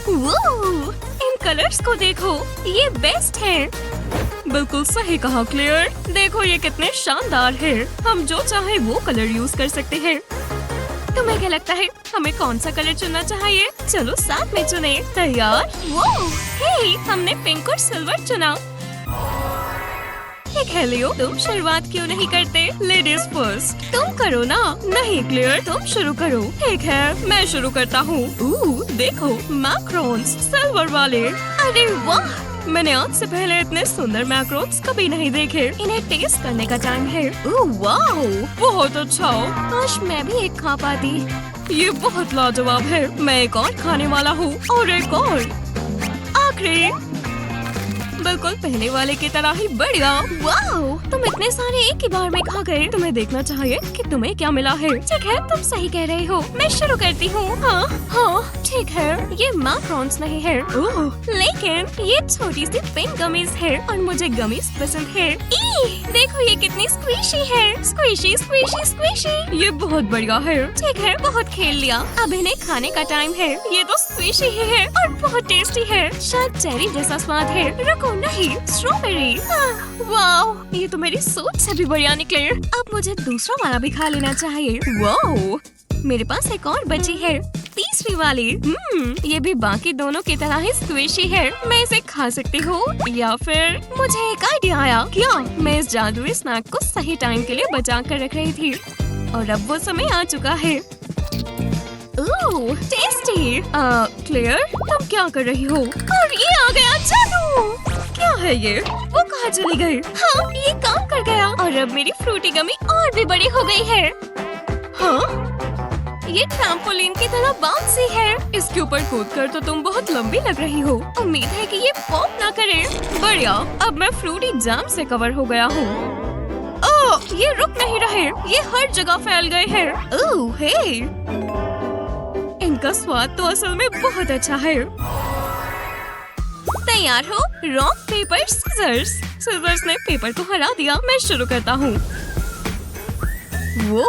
वो इन कलर्स को देखो, ये बेस्ट है। बिल्कुल सही कहा क्लेयर। देखो ये कितने शानदार है। हम जो चाहे वो कलर यूज कर सकते हैं। तुम्हें क्या लगता है हमें कौन सा कलर चुनना चाहिए? चलो साथ में चुने। तैयार? वो हे, हमने पिंक और सिल्वर चुना। ठीक है लियो, तुम शुरुआत क्यों नहीं करते? Ladies first. तुम करो ना। नहीं क्लियर, तुम शुरू करो। ठीक है, मैं शुरू करता हूँ। देखो मैक्रोन्स सिल्वर वाले। अरे वाह, मैंने आज से पहले इतने सुंदर मैक्रोन्स कभी नहीं देखे। इन्हें टेस्ट करने का टाइम है। वाह, बहुत अच्छा। काश मैं भी एक खा पाती। ये बहुत लाजवाब है। मैं एक और खाने वाला हूँ और एक और। आखिरी, बिल्कुल पहले वाले की तरह ही बढ़िया। वाओ, तुम इतने सारे एक ही बार में खा गए। तुम्हें देखना चाहिए कि तुम्हें क्या मिला है। ठीक है, तुम सही कह रहे हो। मैं शुरू करती हूँ। हाँ, ठीक है। ये मैक्रोन्स नहीं है। लेकिन ये छोटी सी पिंक गमीज है और मुझे गमीज पसंद है। देखो ये कितनी स्क्विशी है। Squishy squishy squishy. ये बहुत बढ़िया है। ठीक है, बहुत खेल लिया। अब इन्हें खाने का टाइम है। ये तो स्क्विशी ही है और बहुत टेस्टी है। शायद चेरी जैसा स्वाद है। रुको, नहीं, स्ट्रॉबेरी। वाओ, ये तो मेरी सोच से भी बढ़िया निकले। अब मुझे दूसरा वाला भी खा लेना चाहिए। वाओ, मेरे पास एक और बची है, तीसरी वाली। ये भी बाकी दोनों की तरह ही स्क्विशी है। मैं इसे खा सकती हूँ या फिर मुझे एक आइडिया आया। क्या मैं इस जादुई स्नैक को सही टाइम के लिए बचा कर रख रही थी और अब वो समय आ चुका है। टेस्टी। क्लियर, तुम क्या कर रही हो? और ये आ गया जादू। क्या है ये? वो कहाँ चली गई? हाँ, ये काम कर गया और अब मेरी फ्रूटी गमी और भी बड़ी हो गई है। हाँ, ये ट्रैम्पोलिन की तरह बाउंसी है। इसके ऊपर कूदकर तो तुम बहुत लंबी लग रही हो। उम्मीद है कि ये पॉप ना करे। बढ़िया, अब मैं फ्रूटी जैम से कवर हो गया हूँ। ओह, ये रुक नहीं रहे। ये हर जगह फैल गए हैं। ओह हे, इनका स्वाद तो असल में बहुत अच्छा है। तैयार हो? Rock paper scissors. सीजर्स ने पेपर को हरा दिया। मैं शुरू करता हूँ। वो,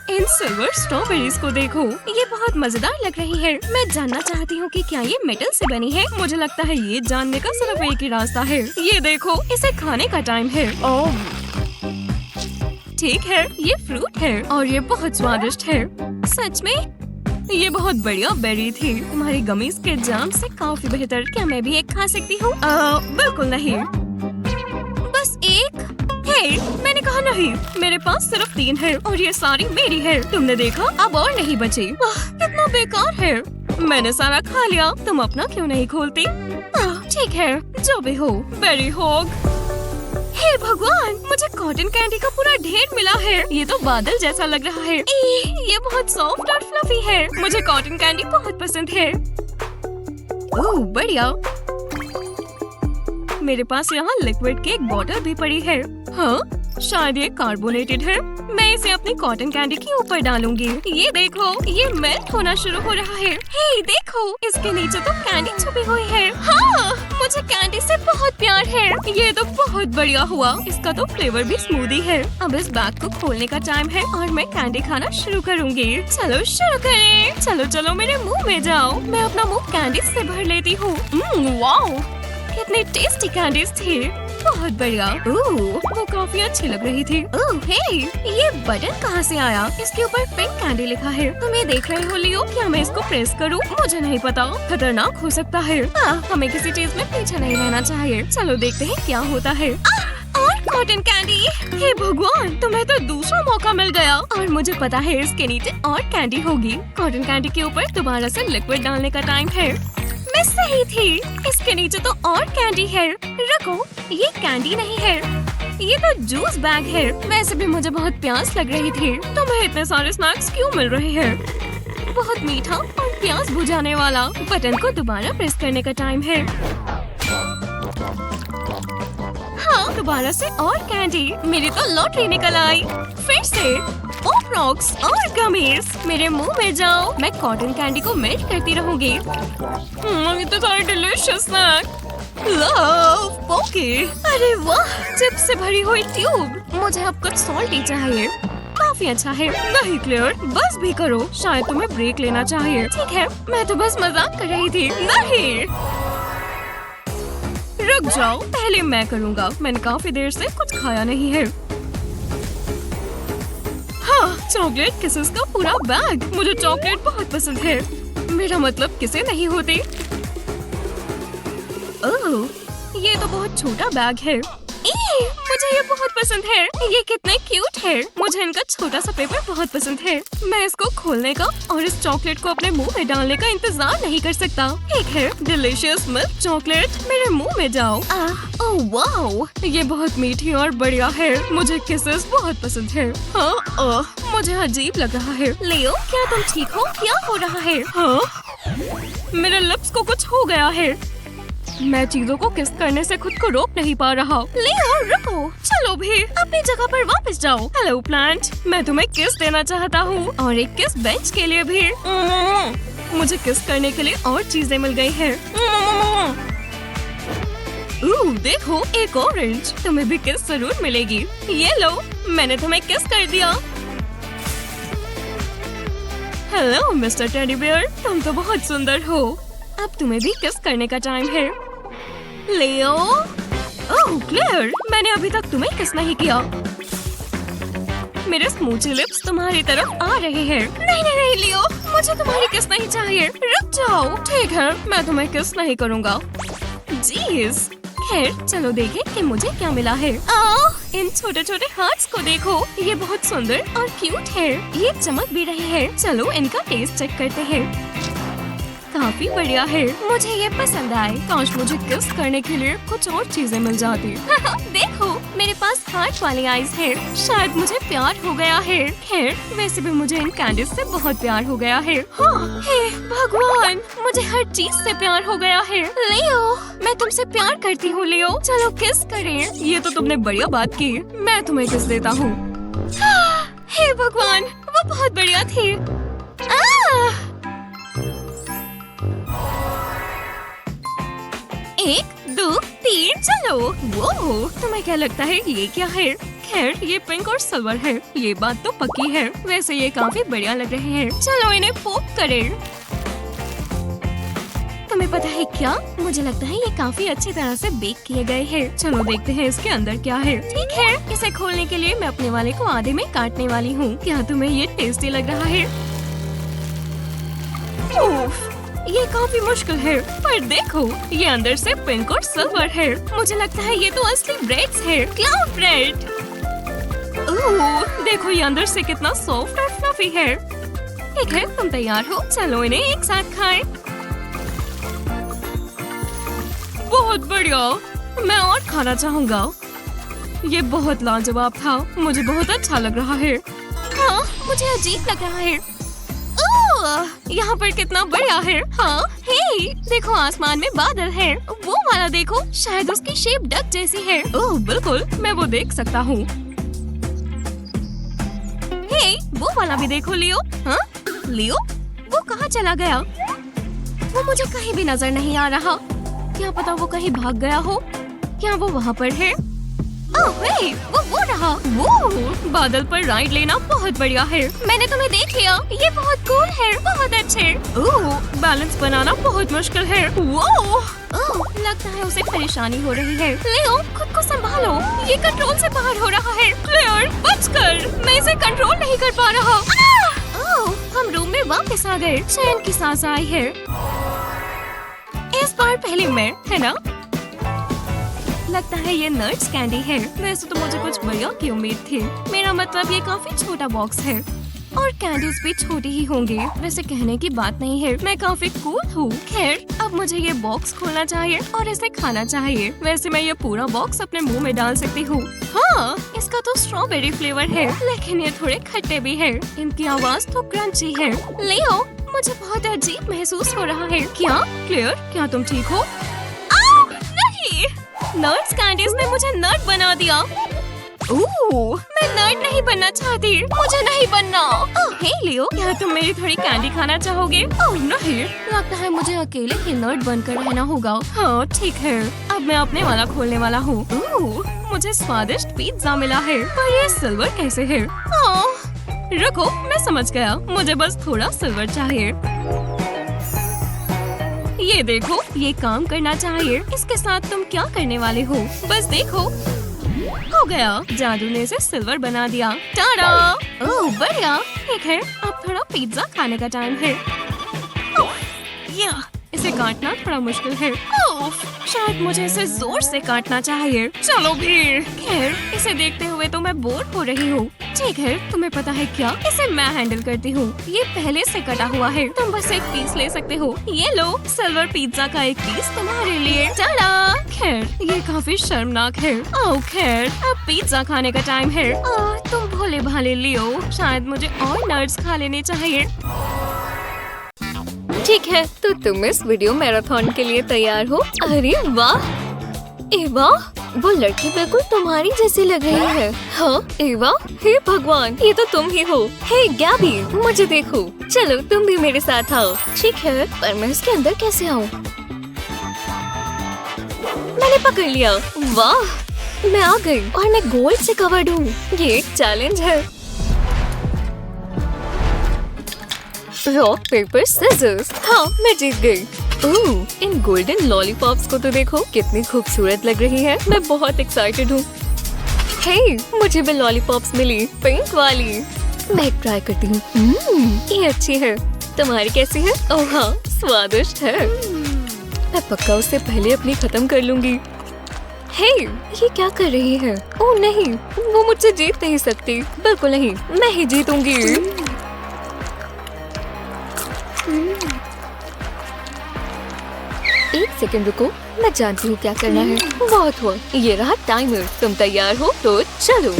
इन सिल्वर स्ट्रॉबेरीज को देखो, ये बहुत मजेदार लग रही है। मैं जानना चाहती हूँ कि क्या ये मेटल से बनी है। मुझे लगता है ये जानने का सिर्फ एक ही रास्ता है। ये देखो, इसे खाने का टाइम है। ओह, ठीक है, ये फ्रूट है और ये बहुत स्वादिष्ट है। सच में ये बहुत बढ़िया बेरी थी। तुम्हारी गमीज के जाम से काफी बेहतर। क्या मैं भी एक खा सकती हूँ? बिल्कुल नहीं, बस एक। हे, मैंने कहा नहीं। मेरे पास सिर्फ 3 है और ये सारी मेरी है। तुमने देखा, अब और नहीं बची। कितना बेकार है। मैंने सारा खा लिया। तुम अपना क्यों नहीं खोलती? ठीक है, जो भी हो। बेरी होग। हे भगवान, मुझे कॉटन कैंडी का पूरा ढेर मिला है। ये तो बादल जैसा लग रहा है। ये बहुत सॉफ्ट और फ्लफी है। मुझे कॉटन कैंडी बहुत पसंद है। ओह बढ़िया। मेरे पास यहाँ लिक्विड की एक बोतल भी पड़ी है। हाँ, शायद ये कार्बोनेटेड है। मैं इसे अपनी कॉटन कैंडी के ऊपर डालूंगी। ये देखो, ये मेल्ट होना शुरू हो रहा है। हे देखो, इसके नीचे तो कैंडी छुपी हुई है। हाँ, मुझे कैंडी से बहुत प्यार है। ये तो बहुत बढ़िया हुआ। इसका तो फ्लेवर भी स्मूदी है। अब इस बैग को खोलने का टाइम है और मैं कैंडी खाना शुरू करूंगी। चलो शुरू करें। चलो चलो मेरे मुंह में जाओ। मैं अपना मुंह कैंडी से भर लेती हूँ। वाओ, कितनी टेस्टी कैंडीज थी। बहुत बढ़िया। वो काफी अच्छी लग रही थी। हे, ये बटन कहाँ से आया? इसके ऊपर पिंक कैंडी लिखा है। तुम ये देख रहे हो लियो? क्या मैं इसको प्रेस करूँ? मुझे नहीं पता, खतरनाक हो सकता है। हमें किसी चीज में पीछे नहीं रहना चाहिए। चलो देखते हैं क्या होता है। और कॉटन कैंडी। हे भगवान, तुम्हें तो दूसरा मौका मिल गया और मुझे पता है इसके नीचे और कैंडी होगी। कॉटन कैंडी के ऊपर दोबारा से लिक्विड डालने का टाइम है। मैं सही थी। इसके नीचे तो और कैंडी है। रुको, ये कैंडी नहीं है, ये तो जूस बैग है। वैसे भी मुझे बहुत प्यास लग रही थी। तुम्हें इतने सारे स्नैक्स क्यों मिल रहे हैं? बहुत मीठा और प्यास बुझाने वाला। बटन को दोबारा प्रेस करने का टाइम है। हाँ, दोबारा से और कैंडी। मेरी तो लॉटरी निकल आई। फिर से पॉप रॉक्स और गमीज। मेरे मुंह में जाओ। मैं कॉटन कैंडी को मेल्ट करती रहूंगी। ये तो सारे डिलीशियस स्नैक। Love poke. अरे वाह, चिप्स से भरी हुई ट्यूब। मुझे अब कुछ सॉल्टी चाहिए। काफी अच्छा है। नहीं क्लेयर, बस भी करो, शायद तुम्हें ब्रेक लेना चाहिए। ठीक है, मैं तो बस मजाक कर रही थी। नहीं, रुक जाओ, पहले मैं करूँगा। मैंने काफी देर से कुछ खाया नहीं है। हाँ, चॉकलेट किसेस का पूरा बैग। मुझे चॉकलेट बहुत पसंद है। मेरा मतलब किसे नहीं होते। ओह, ये तो बहुत छोटा बैग है। मुझे ये बहुत पसंद है। ये कितने क्यूट है। मुझे इनका छोटा सा पेपर बहुत पसंद है। मैं इसको खोलने का और इस चॉकलेट को अपने मुंह में डालने का इंतजार नहीं कर सकता। ठीक है, डिलीशियस मिल्क चॉकलेट मेरे मुंह में जाओ। ओह वाओ, ये बहुत मीठी और बढ़िया है। मुझे किसेस बहुत पसंद है। हाँ, मुझे अजीब लग रहा है। लियो, क्या तुम ठीक हो? क्या हो रहा है? हाँ, मेरे लिप्स को कुछ हो गया है। मैं चीजों को किस करने से खुद को रोक नहीं पा रहा। लियो, रुको, चलो भी अपनी जगह पर वापस जाओ। हेलो प्लांट, मैं तुम्हें किस देना चाहता हूँ और एक किस बेंच के लिए भी। मुझे किस करने के लिए और चीजें मिल गई है। देखो, एक ऑरेंज। तुम्हें भी किस जरूर मिलेगी। ये लो, मैंने तुम्हें किस कर दिया। हेलो मिस्टर टेडी बियर, तुम तो बहुत सुंदर हो। अब तुम्हें भी किस करने का टाइम है। लियो, ओह क्लेयर, मैंने अभी तक तुम्हें किस नहीं किया। मेरे स्मूची लिप्स तुम्हारी तरफ आ रहे हैं। नहीं नहीं नहीं लियो, मुझे तुम्हारी किस नहीं चाहिए। रुक जाओ। ठीक है, मैं तुम्हें किस नहीं करूँगा। जीज, खैर चलो देखें कि मुझे क्या मिला है। इन छोटे छोटे हार्ट्स को देखो, ये बहुत सुंदर और क्यूट है। ये चमक भी रहे हैं। चलो इनका टेस्ट चेक करते हैं। काफी बढ़िया है, मुझे ये पसंद आए। काश मुझे किस करने के लिए कुछ और चीजें मिल जाती। देखो, मेरे पास हार्ट वाली आइज है। शायद मुझे प्यार हो गया है। खैर, वैसे भी मुझे इन कैंडीज से बहुत प्यार हो गया है। हाँ, हे भगवान, मुझे हर चीज से प्यार हो गया है। लियो, मैं तुमसे प्यार करती हूँ। लियो, चलो किस करें। ये तो तुमने बढ़िया बात की। मैं तुम्हें किस देता हूँ। हे भगवान, वो बहुत बढ़िया थी। एक, दो, तीन, चलो। वो, तुम्हें क्या लगता है ये क्या है? खैर, ये पिंक और सिल्वर है। ये बात तो पक्की है। वैसे ये काफी बढ़िया लग रहे हैं। चलो इन्हें पोप करें। तुम्हें पता है क्या? मुझे लगता है ये काफी अच्छी तरह से बेक किए गए हैं। चलो देखते हैं इसके अंदर क्या है। ठीक है, इसे खोलने के लिए मैं अपने वाले को आधे में काटने वाली हूँ। क्या तुम्हें ये टेस्टी लग रहा है? उफ, ये काफी मुश्किल है, पर देखो, ये अंदर से पिंक और सिल्वर है। मुझे लगता है ये तो असली ब्रेड्स है। Cloud bread. देखो, ये अंदर से कितना सॉफ्ट और फ्लफी है। ठीक है, तुम तैयार हो? चलो इन्हें एक साथ खाएं। बहुत बढ़िया, मैं और खाना चाहूँगा। ये बहुत लाजवाब था। मुझे बहुत अच्छा लग रहा है। हाँ, मुझे अजीब लग रहा है। यहाँ पर कितना बढ़िया है। हाँ, हे, देखो आसमान में बादल है। वो वाला देखो, शायद उसकी शेप डक जैसी है। ओह बिल्कुल, मैं वो देख सकता हूँ। हे, वो वाला भी देखो लियो। हाँ, लियो, वो कहाँ चला गया? वो मुझे कहीं भी नजर नहीं आ रहा। क्या पता वो कहीं भाग गया हो। क्या वो वहाँ पर है? ओह हे, वो रहा। वो बादल पर राइड लेना बहुत बढ़िया है। मैंने तुम्हें देख लिया। ये बहुत कूल है, बहुत अच्छे। ओह, बैलेंस बनाना बहुत मुश्किल है। ओह, लगता है उसे परेशानी हो रही है। लियो, खुद को संभालो, ये कंट्रोल से बाहर हो रहा है। क्लेयर, बचकर, मैं इसे कंट्रोल नहीं कर पा रहा। ओह, हम रूम में वापस आ गए। चैन की सांस आई है। इस बार पहले मैं, है ना? लगता है ये नट्स कैंडी है। वैसे तो मुझे कुछ बढ़िया की उम्मीद थी। मेरा मतलब ये काफी छोटा बॉक्स है और कैंडीज भी छोटी ही होंगे। वैसे कहने की बात नहीं है, मैं काफी कूल हूँ। खैर, अब मुझे ये बॉक्स खोलना चाहिए और इसे खाना चाहिए। वैसे मैं ये पूरा बॉक्स अपने मुंह में डाल सकती हूँ। हाँ, इसका तो स्ट्रॉबेरी फ्लेवर है, लेकिन ये थोड़े खट्टे भी है। इनकी आवाज तो क्रंची है। लियो, मुझे बहुत अजीब महसूस हो रहा है। क्या क्लेयर, क्या तुम ठीक हो? नहीं, नट्स कैंडीज ने मुझे नट बना दिया। मैं नट नहीं बनना चाहती। मुझे नहीं बनना। हे लियो, क्या तुम मेरी थोड़ी कैंडी खाना चाहोगे? नहीं, लगता है मुझे अकेले ही नट बनकर रहना होगा। हाँ ठीक है, अब मैं अपने वाला खोलने वाला हूँ। मुझे स्वादिष्ट पिज्जा मिला है, पर ये सिल्वर कैसे है? रुको, मैं समझ गया। मुझे बस थोड़ा सिल्वर चाहिए। ये देखो, ये काम करना चाहिए। इसके साथ तुम क्या करने वाले हो? बस देखो, हो गया। जादू ने इसे सिल्वर बना दिया। टाडा! ओह बढ़िया। ठीक है, अब थोड़ा पिज्जा खाने का टाइम है। इसे काटना थोड़ा मुश्किल है। शायद मुझे इसे जोर से काटना चाहिए। चलो भी। खैर, इसे देखते हुए तो मैं बोर हो रही हूँ। ठीक है, तुम्हें पता है क्या? इसे मैं हैंडल करती हूँ। ये पहले से कटा हुआ है। तुम बस एक पीस ले सकते हो। ये लो, सिल्वर पिज्जा का एक पीस तुम्हारे लिए। टाडा! खैर, ये काफी शर्मनाक है। ओह खैर, अब पिज्जा खाने का टाइम है। तुम भोले भाले लियो। शायद मुझे और नट्स खा लेने चाहिए। ठीक है, तो तुम इस वीडियो मैराथन के लिए तैयार हो? अरे वाह! एवा, वो लड़की बिल्कुल तुम्हारी जैसी लग रही है। हाँ एवा, हे भगवान, ये तो तुम ही हो। हे गैबी, मुझे देखो। चलो तुम भी मेरे साथ आओ। ठीक है, पर मैं इसके अंदर कैसे आऊँ? मैंने पकड़ लिया। वाह, मैं आ गई और मैं गोल्ड से कवर्ड हूँ। ये एक चैलेंज है। Rock paper scissors. हाँ, मैं जीत गई। ओह, इन गोल्डन लॉलीपॉप्स को तो देखो, कितनी खूबसूरत लग रही है। मैं बहुत एक्साइटेड हूँ। हे, मुझे भी लॉलीपॉप्स मिली, पिंक वाली। मैं ट्राई करती हूँ। ये अच्छी है। तुम्हारी कैसी है? ओह हाँ, स्वादिष्ट है। मैं पक्का उससे पहले अपनी खत्म कर लूंगी। हे, ये क्या कर रही है? ओह नहीं, वो मुझसे जीत नहीं सकती। बिल्कुल नहीं, मैं ही जीतूंगी। एक सेकंड रुको, मैं जानती हूँ क्या करना है। बहुत हुआ, ये रहा टाइमर। तुम तैयार हो? तो चलो।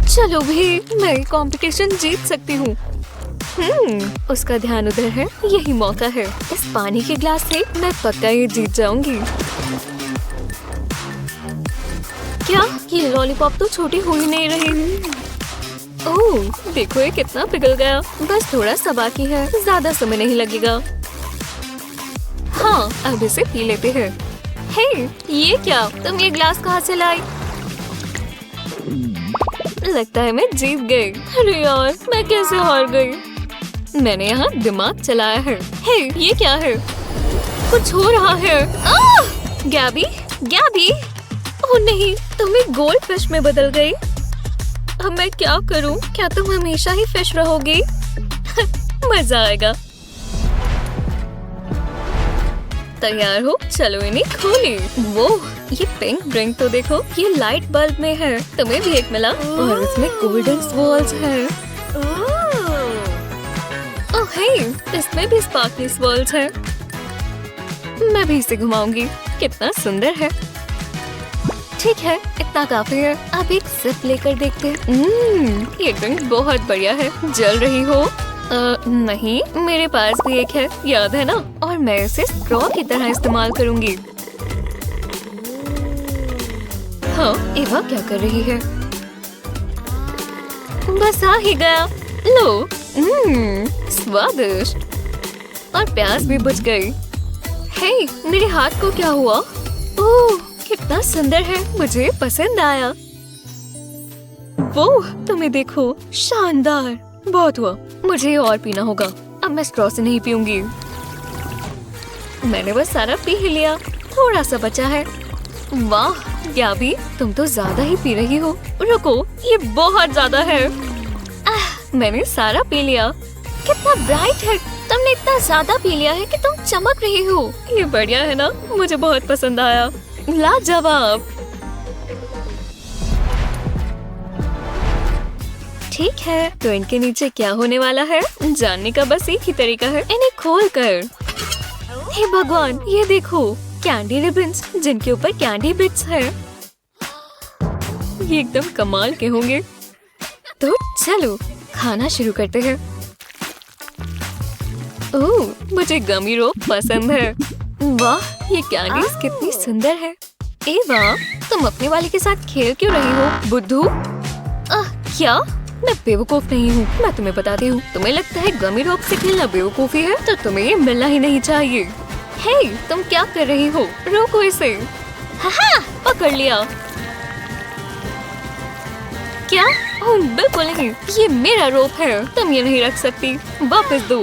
चलो भी, मैं कंपटीशन जीत सकती हूँ। उसका ध्यान उधर है। यही मौका है। इस पानी के ग्लास से मैं पक्का ये जीत जाऊंगी। क्या? ये लॉलीपॉप तो छोटी हो ही नहीं रही। ओह, देखो ये कितना पिघल गया। बस थोड़ा सा बाकी है, ज्यादा समय नहीं लगेगा। हाँ, अब इसे पी लेते हैं। हे, ये क्या? तुम ये ग्लास कहाँ से लाई? लगता है मैं जीत गई। अरे यार, मैं कैसे हार गई? मैंने यहाँ दिमाग चलाया है। हे, ये क्या है? कुछ हो रहा है। गैबी, गैबी! ओह नहीं, तुम एक गोल्ड फिश में बदल गई। अब मैं क्या करूं? क्या तुम हमेशा ही फिश रहोगी? मजा आएगा। तैयार हो? चलो इन्हें खोलें। वो, ये पिंक ड्रिंक तो देखो, ये लाइट बल्ब में है। तुम्हें भी एक मिला और इसमें गोल्डन स्वॉल्स है। ओह हे, इसमें भी स्पार्कली स्वॉल्स है। मैं भी इसे घुमाऊंगी। कितना सुंदर है। ठीक है, इतना काफी है। अब एक सिप लेकर देखते हैं। ये ड्रिंक बहुत बढ़िया है। जल रही हो? नहीं, मेरे पास भी एक है, याद है ना? और मैं इसे स्ट्रॉ की तरह इस्तेमाल करूंगी। हाँ, एवा क्या कर रही है? बस आ ही गया। लो, स्वादिष्ट। और प्याज भी बुझ गई। हे, मेरे हाथ को क्या हुआ? ओह, कितना सुंदर है। मुझे पसंद आया। वो, तुम्हें देखो, शानदार। बहुत हुआ, मुझे और पीना होगा। अब मैं स्ट्रॉ से नहीं पीऊंगी। मैंने बस सारा पी ही लिया। थोड़ा सा बचा है। वाह गैबी, तुम तो ज्यादा ही पी रही हो। रुको, ये बहुत ज्यादा है। मैंने सारा पी लिया। कितना ब्राइट है। तुमने इतना ज्यादा पी लिया है कि तुम चमक रही हो। ये बढ़िया है ना? मुझे बहुत पसंद आया। लाजवाब। ठीक है, तो इनके नीचे क्या होने वाला है जानने का बस एक ही तरीका है, इन्हें खोल कर। हे भगवान, ये देखो, कैंडी रिबन्स जिनके ऊपर कैंडी बिट्स है। ये एकदम कमाल के होंगे। तो चलो खाना शुरू करते हैं। ओह, मुझे गमी रोप पसंद है। वाह, ये कैंडीज कितनी सुंदर है। ए वाह, तुम अपने वाले के साथ खेल क्यों रही हो बुद्धू? क्या? मैं बेवकूफ नहीं हूँ। मैं तुम्हें बताती हूँ। तुम्हें लगता है गमी रोप से खेलना बेवकूफी है? तो तुम्हें ये मिलना ही नहीं चाहिए। हे, तुम क्या कर रही हो? रोको इसे। हाँ, पकड़ लिया। क्या? ओह बिल्कुल नहीं, ये मेरा रोप है, तुम ये नहीं रख सकती, वापस दो।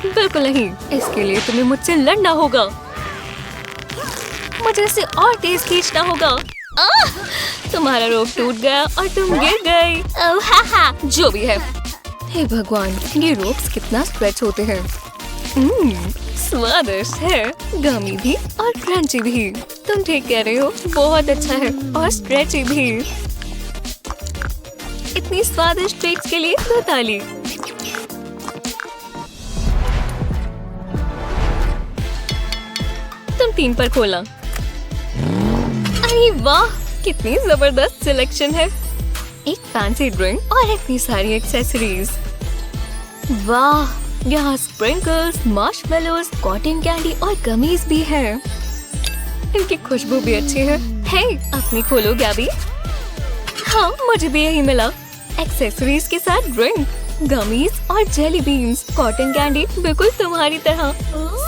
बिल्कुल नहीं, इसके लिए तुम्हें मुझसे लड़ना होगा, मुझे इसे और तेज खींचना होगा। तुम्हारा रोप टूट गया और तुम गिर गई। ओह हा, जो भी है। हे भगवान, ये रोप्स कितना स्ट्रेच होते हैं। स्वादिष्ट है, गमी भी और क्रंची भी। तुम ठीक कह रहे हो, बहुत अच्छा है और स्ट्रेची भी। इतनी स्वादिष्ट ट्रीट्स के लिए दो ताली। तुम 3 पर खोला। अरे वाह, कितनी जबरदस्त सिलेक्शन है। एक फैंसी ड्रिंक और इतनी सारी एक्सेसरीज। वाह, यहाँ स्प्रिंकल्स, मार्शमेलोज, कॉटन कैंडी और गमीज भी है। इनकी खुशबू भी अच्छी है। हे, अपनी खोलो गैबी। हाँ, मुझे भी यही मिला। एक्सेसरीज के साथ ड्रिंक, गमीज और जेली बीन्स, कॉटन कैंडी, बिल्कुल तुम्हारी तरह।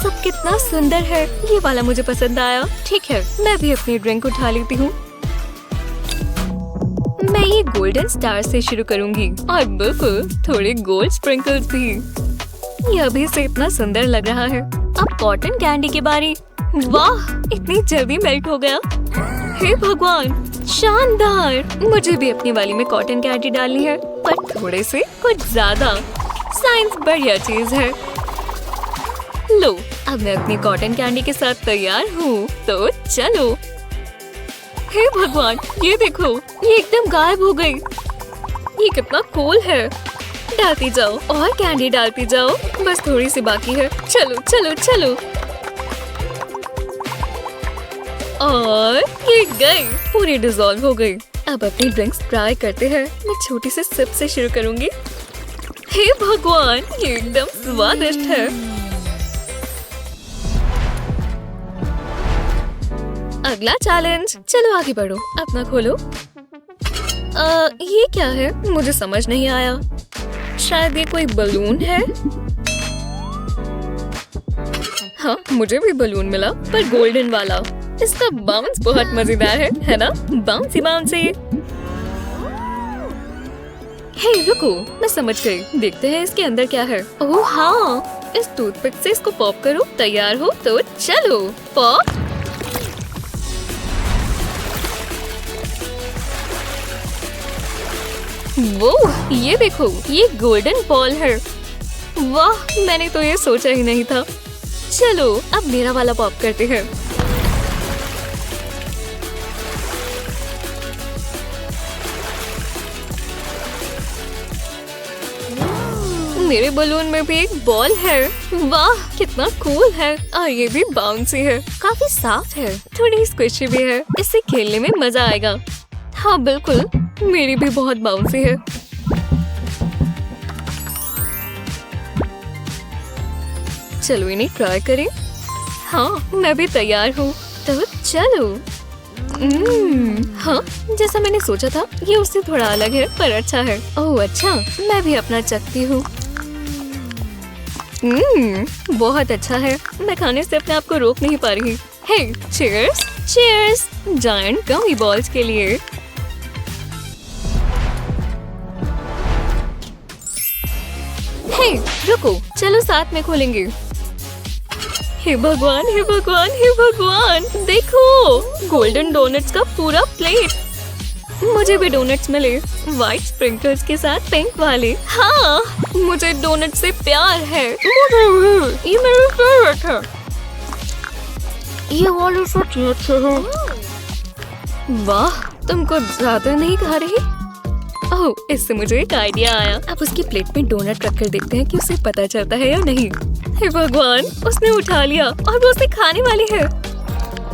सब कितना सुंदर है। ये वाला मुझे पसंद आया। ठीक है, मैं भी अपनी ड्रिंक उठा लेती हूँ। मैं ये गोल्डन स्टार से शुरू करूंगी और बिल्कुल थोड़े गोल्ड स्प्रिंकल्स भी। यह भी से इतना सुंदर लग रहा है। अब कॉटन कैंडी की बारी। वाह, इतनी जल्दी मेल्ट हो गया। हे भगवान, शानदार। मुझे भी अपनी वाली में कॉटन कैंडी डालनी है, पर थोड़े से कुछ ज्यादा। साइंस बढ़िया चीज है। लो, अब मैं अपनी कॉटन कैंडी के साथ तैयार हूँ, तो चलो। हे भगवान, ये देखो, ये एकदम गायब हो गई। ये कितना कूल है। डालती जाओ और कैंडी डालती जाओ, बस थोड़ी सी बाकी है। चलो चलो चलो। और ये गई, पूरी डिसॉल्व हो गई। अब अपनी ड्रिंक्स ट्राई करते हैं। मैं छोटी सी सिप से शुरू करूंगी। हे भगवान, ये एकदम स्वादिष्ट है। अगला चैलेंज। चलो आगे बढ़ो, अपना खोलो। ये क्या है? मुझे समझ नहीं आया। शायद ये कोई बलून है। हाँ, मुझे भी बलून मिला, पर गोल्डन वाला। इसका बाउंस बहुत मजेदार है ना? Bouncy bouncy. हे रुको, मैं समझ गई। देखते हैं इसके अंदर क्या है। ओह हाँ, इस टूथपिक से इसको पॉप करो। तैयार हो तो चलो। पॉप। वो, ये देखो, ये गोल्डन बॉल है। वाह, मैंने तो ये सोचा ही नहीं था। चलो, अब मेरा वाला पॉप करते हैं। मेरे बलून में भी एक बॉल है। वाह, कितना कूल है। और ये भी बाउंसी है, काफी साफ है, थोड़ी स्क्विशी भी है। इससे खेलने में मजा आएगा। हाँ बिल्कुल, मेरी भी बहुत बाउंसी है। चलो इन्हें ट्राई करें। हाँ, मैं भी तैयार हूँ, तो चलो। हाँ, जैसा मैंने सोचा था, ये उससे थोड़ा अलग है, पर अच्छा है। ओह अच्छा, मैं भी अपना चखती हूँ। बहुत अच्छा है। मैं खाने से अपने आप को रोक नहीं पा रही। हे, चीयर्स, चीयर्स जायंट गमी बॉल्स के लिए। हे, रुको, चलो साथ में खोलेंगे। हे भगवान, हे भगवान, हे भगवान, देखो, गोल्डन डोनट्स का पूरा प्लेट। मुझे भी डोनट्स मिले, व्हाइट स्प्रिंकल्स के साथ पिंक वाले। हाँ, मुझे डोनट से प्यार है। मुझे भी, ये मेरे फेवरेट है। ये वाले सच में अच्छे हैं। वाह, तुम कुछ ज्यादा नहीं खा रही? ओह, इससे मुझे एक आइडिया आया। अब उसकी प्लेट में डोनट रखकर देखते हैं कि उसे पता चलता है या नहीं। हे भगवान, उसने उठा लिया और वो उसे खाने वाली है।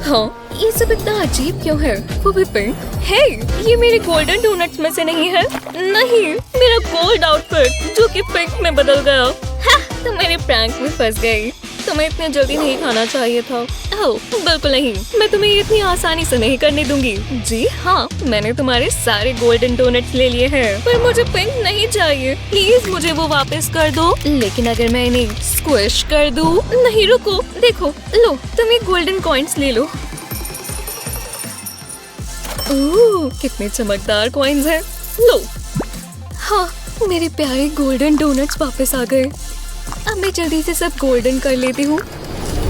हाँ, ये सब इतना अजीब क्यों है? वो भी पिंक। हे, ये मेरे गोल्डन डोनट्स में से नहीं है। नहीं, मेरा गोल्ड आउटफिट जो कि पिंक में बदल गया। हाँ, तुम मेरे प्रैंक में फंस गई। तुम्हें इतने जल्दी नहीं खाना चाहिए था। ओह, बिल्कुल नहीं, मैं तुम्हें इतनी आसानी से नहीं करने दूंगी। जी हाँ, मैंने तुम्हारे सारे गोल्डन डोनट्स ले लिए हैं, पर मुझे पिंक नहीं चाहिए। प्लीज मुझे वो वापस कर दो। लेकिन अगर मैं इन्हें स्क्विश कर दूं? नहीं, रुको, देखो, लो, तुम ये गोल्डन कॉइन्स ले लो। कितने चमकदार कॉइन्स हैं। लो। हाँ, मेरे प्यारे गोल्डन डोनट्स वापस आ गए। अब मैं जल्दी से सब गोल्डन कर लेती हूँ।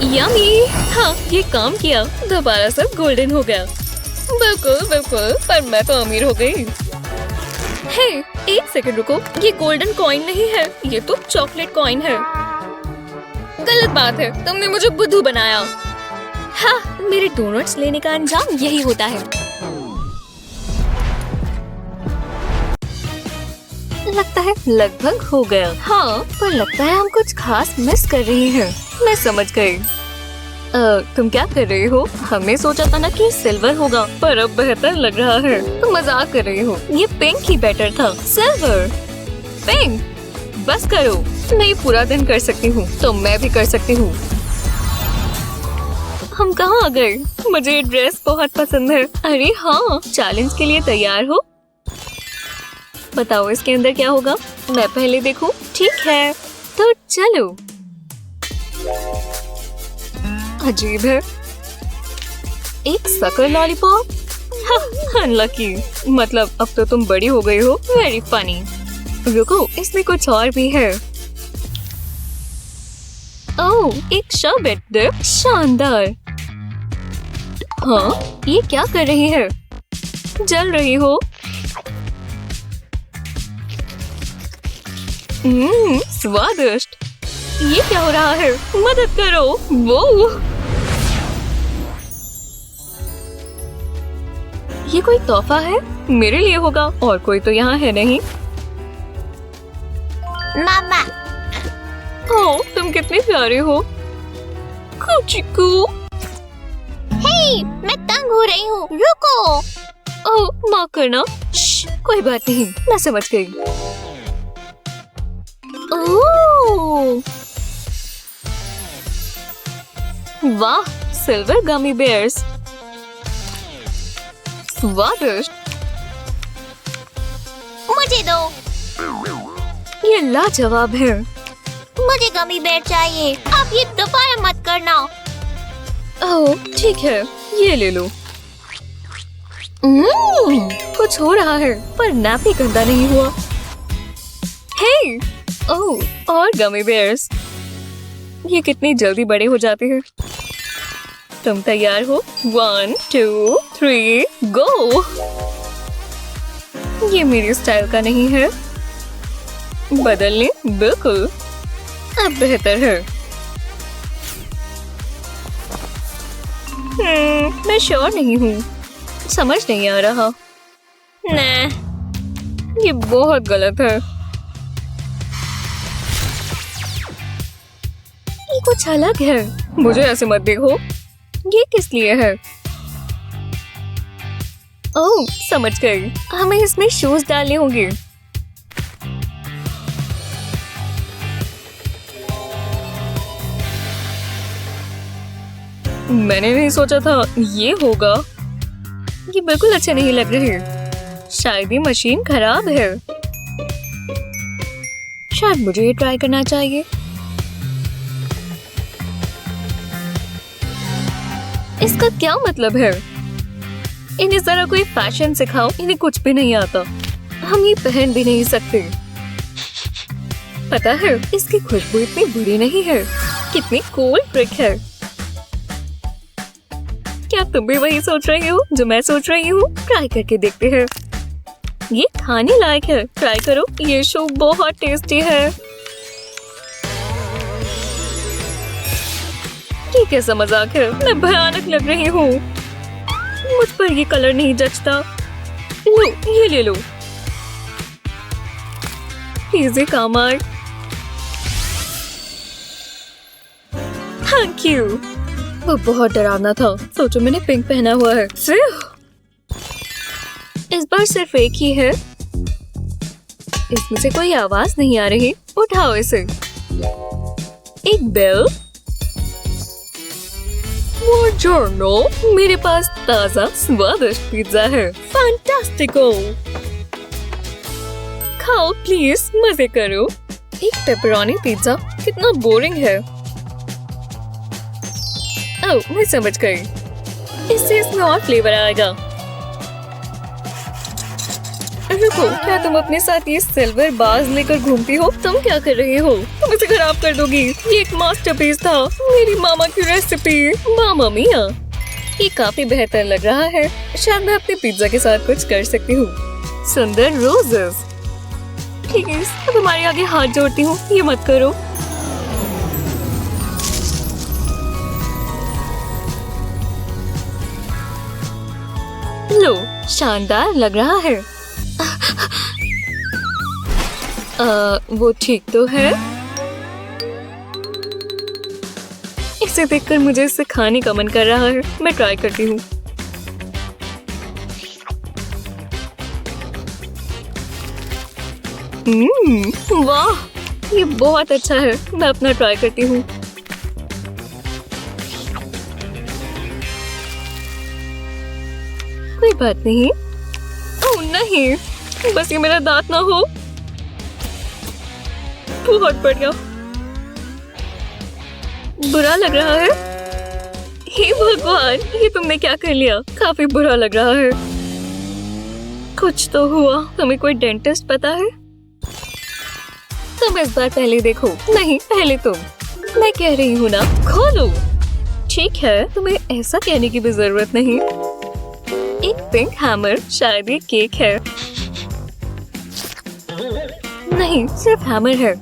यम्मी। हाँ, ये काम किया। दोबारा सब गोल्डन हो गया। बिल्कुल बिल्कुल, पर मैं तो अमीर हो गई। हे, एक सेकंड रुको, ये गोल्डन कॉइन नहीं है, ये तो चॉकलेट कॉइन है। गलत बात है, तुमने मुझे बुद्धू बनाया। हाँ, मेरे डोनट्स लेने का अंजाम यही होता है। लगता है लगभग हो गया। हाँ, पर लगता है हम कुछ खास मिस कर रहे हैं। मैं समझ गई। तुम क्या कर रहे हो? हमने सोचा था ना कि सिल्वर होगा, पर अब बेहतर लग रहा है। तुम मजाक कर रहे हो, ये पिंक ही बेटर था। सिल्वर, पिंक, बस करो। मैं पूरा दिन कर सकती हूँ, तो मैं भी कर सकती हूँ। हम कहाँ आ गए? मुझे ये ड्रेस बहुत पसंद है। अरे हाँ, चैलेंज के लिए तैयार हो? बताओ इसके अंदर क्या होगा? मैं पहले देखूं? ठीक है, तो चलो। अजीब है। एक शक्कर लॉलीपॉप। अनलकी। मतलब अब तो तुम बड़ी हो गई हो। Very funny. रुको, इसमें कुछ और भी है। ओह, एक शरबत डिप। शानदार। हाँ, ये क्या कर रही है? जल रही हो? स्वादिष्ट। ये क्या हो रहा है? मदद करो। वो ये कोई तोहफा है? मेरे लिए होगा, और कोई तो यहाँ है नहीं। मामा। ओह, तुम कितने प्यारे हो। चिकू। हे, मैं तंग हो रही हूँ, रुको। ओह, माफ करना। कोई बात नहीं, मैं समझ गई। ओह, वाह, सिल्वर गमी बेयर्स। स्वादिष्ट। मुझे दो। ये लाजवाब है। मुझे गमी बेर चाहिए। आप ये दोबारा मत करना। ओह, ठीक है, ये ले लो। कुछ हो रहा है, पर नैपी गंदा नहीं हुआ। हे, ओह, और गमी बेयर्स। ये कितनी जल्दी बड़े हो जाते हैं। तुम तैयार हो? 1, 2, 3, गो। ये मेरी स्टाइल का नहीं है। बदलने? बिल्कुल। अब बेहतर है। मैं श्योर नहीं हूँ। समझ नहीं आ रहा। नहीं, ये बहुत गलत है। ये कुछ अलग है। मुझे ऐसे मत देखो। ये किस लिए है? ओह, समझ गई। हमें इसमें शूज डालने होंगे। मैंने नहीं सोचा था ये होगा। ये बिल्कुल अच्छे नहीं लग रहे। शायद ये मशीन खराब है। शायद मुझे ये ट्राई करना चाहिए। इसका क्या मतलब है? इन्हें जरा कोई फैशन सिखाओ। इन्हें कुछ भी नहीं आता। हम ये पहन भी नहीं सकते। पता है, इसकी खुशबू इतनी बुरी नहीं है। कितनी कूल ट्रिक है। क्या तुम भी वही सोच रही हो जो मैं सोच रही हूँ? ट्राई करके देखते हैं। ये खाने लायक है। ट्राई करो। ये शो बहुत टेस्टी है। ये कैसा मजाक है? मैं भयानक लग रही हूँ। मुझ पर ये कलर नहीं जचता। लो, ये ले लो। प्लीज ये काम आए। Thank you. वो बहुत डरावना था। सोचो मैंने पिंक पहना हुआ है। इस बार सिर्फ एक ही है। इसमें से कोई आवाज नहीं आ रही। उठाओ इसे। एक बेल। बुongiorno, मेरे पास ताजा स्वादिष्ट पिज्जा है। फैंटास्टिको। खाओ प्लीज, मजे करो। एक पेपरोनी पिज्जा कितना बोरिंग है। ओह, मैं समझ गई। इससे इसमें और फ्लेवर आएगा। रुको, क्या तुम अपने साथ ये सिल्वर बाज लेकर घूमती हो? तुम क्या कर रही हो? तुम इसे खराब कर दोगी। ये एक मास्टरपीस था, मेरी मामा की रेसिपी। मामा मिया, ये काफी बेहतर लग रहा है। शायद मैं अपने पिज्जा के साथ कुछ कर सकती हूँ। सुंदर रोजेस। प्लीज, तुम्हारे आगे हाथ जोड़ती हूँ, ये मत करो। लो, शानदार लग रहा है। वो ठीक तो है। इसे देखकर मुझे इसे खाने का मन कर रहा है। मैं ट्राई करती हूँ। वाह, ये बहुत अच्छा है। मैं अपना ट्राई करती हूँ। कोई बात नहीं। ओह नहीं, बस ये मेरा दांत ना हो। बहुत बढ़िया। बुरा लग रहा है। हे भगवान, ये तुमने क्या कर लिया? काफी बुरा लग रहा है। कुछ तो हुआ। तुम्हें कोई डेंटिस्ट पता है? तुम इस बार पहले देखो। नहीं, पहले तुम। मैं कह रही हूँ ना, खोलो। ठीक है, तुम्हें ऐसा कहने की भी जरूरत नहीं। एक पिंक हैमर, शायद ये केक है। नहीं, सिर्फ हैमर है।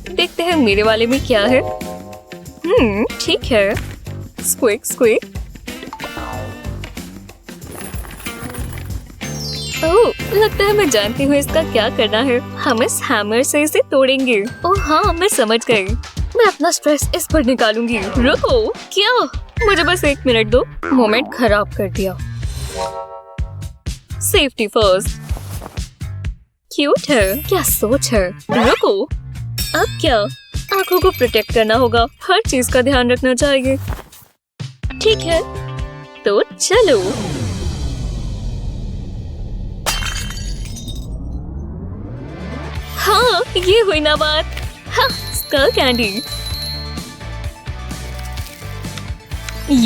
देखते हैं मेरे वाले में क्या है। ठीक है। Squeak squeak. ओह, लगता है मैं जानती हूँ इसका क्या करना है। हम इस हैमर से इसे तोड़ेंगे। ओह हाँ, मैं समझ गई। मैं अपना स्ट्रेस इस पर निकालूंगी। रुको, क्या? मुझे बस 1 मिनट दो। मोमेंट खराब कर दिया। Safety first. क्यूट है। क्या सोच है? रुको, अब क्या? आंखों को प्रोटेक्ट करना होगा। हर चीज का ध्यान रखना चाहिए। ठीक है, तो चलो। हाँ, ये हुई ना बात। हाँ, skull candy.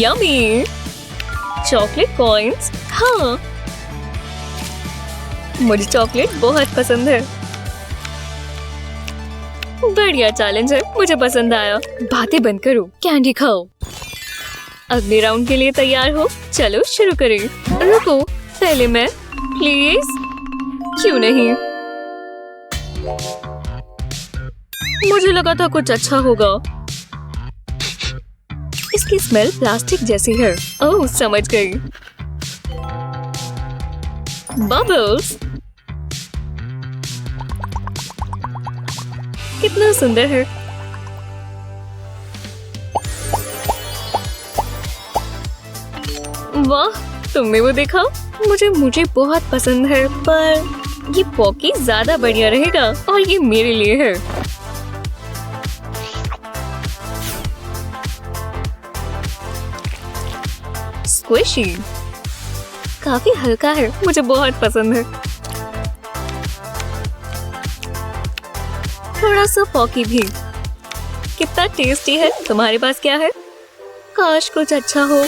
Yummy. Chocolate coins. हाँ, मुझे चॉकलेट बहुत पसंद है। बढ़िया चैलेंज है, मुझे पसंद आया। बातें बंद करो, कैंडी खाओ। अगले राउंड के लिए तैयार हो? चलो शुरू करें। रुको, पहले मैं। प्लीज। क्यों नहीं? मुझे लगा था कुछ अच्छा होगा। इसकी स्मेल प्लास्टिक जैसी है। ओह, समझ गई। बबल्स। कितना सुंदर है। वाह, तुमने वो देखा? मुझे बहुत पसंद है, पर ये पॉकी ज्यादा बढ़िया रहेगा और ये मेरे लिए है। स्क्विशी। काफी हल्का है, मुझे बहुत पसंद है। थोड़ा सा पॉकी भी। कितना टेस्टी है। तुम्हारे पास क्या है? काश कुछ अच्छा हो।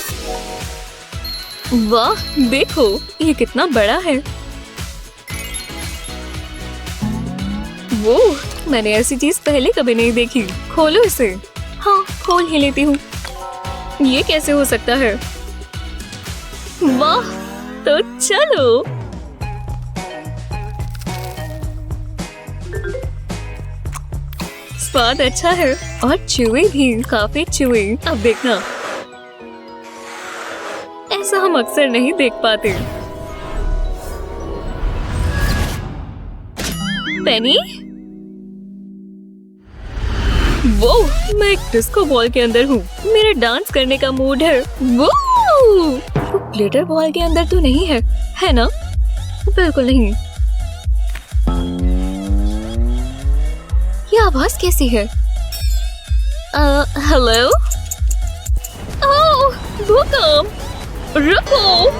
वाह, देखो ये कितना बड़ा है। वो, मैंने ऐसी चीज पहले कभी नहीं देखी। खोलो इसे। हाँ, खोल ही लेती हूँ। ये कैसे हो सकता है? वाह, तो चलो। स्वाद अच्छा है और च्यूई भी, काफी च्यूई। अब देखना, ऐसा हम अक्सर नहीं देख पाते। पेनी? वो, मैं एक डिस्को बॉल के अंदर हूँ। मेरा डांस करने का मूड है। वो ग्लिटर बॉल के अंदर तो नहीं है ना? बिल्कुल नहीं। ये आवाज कैसी है? हेलो? ओह, भूकंप! रुको!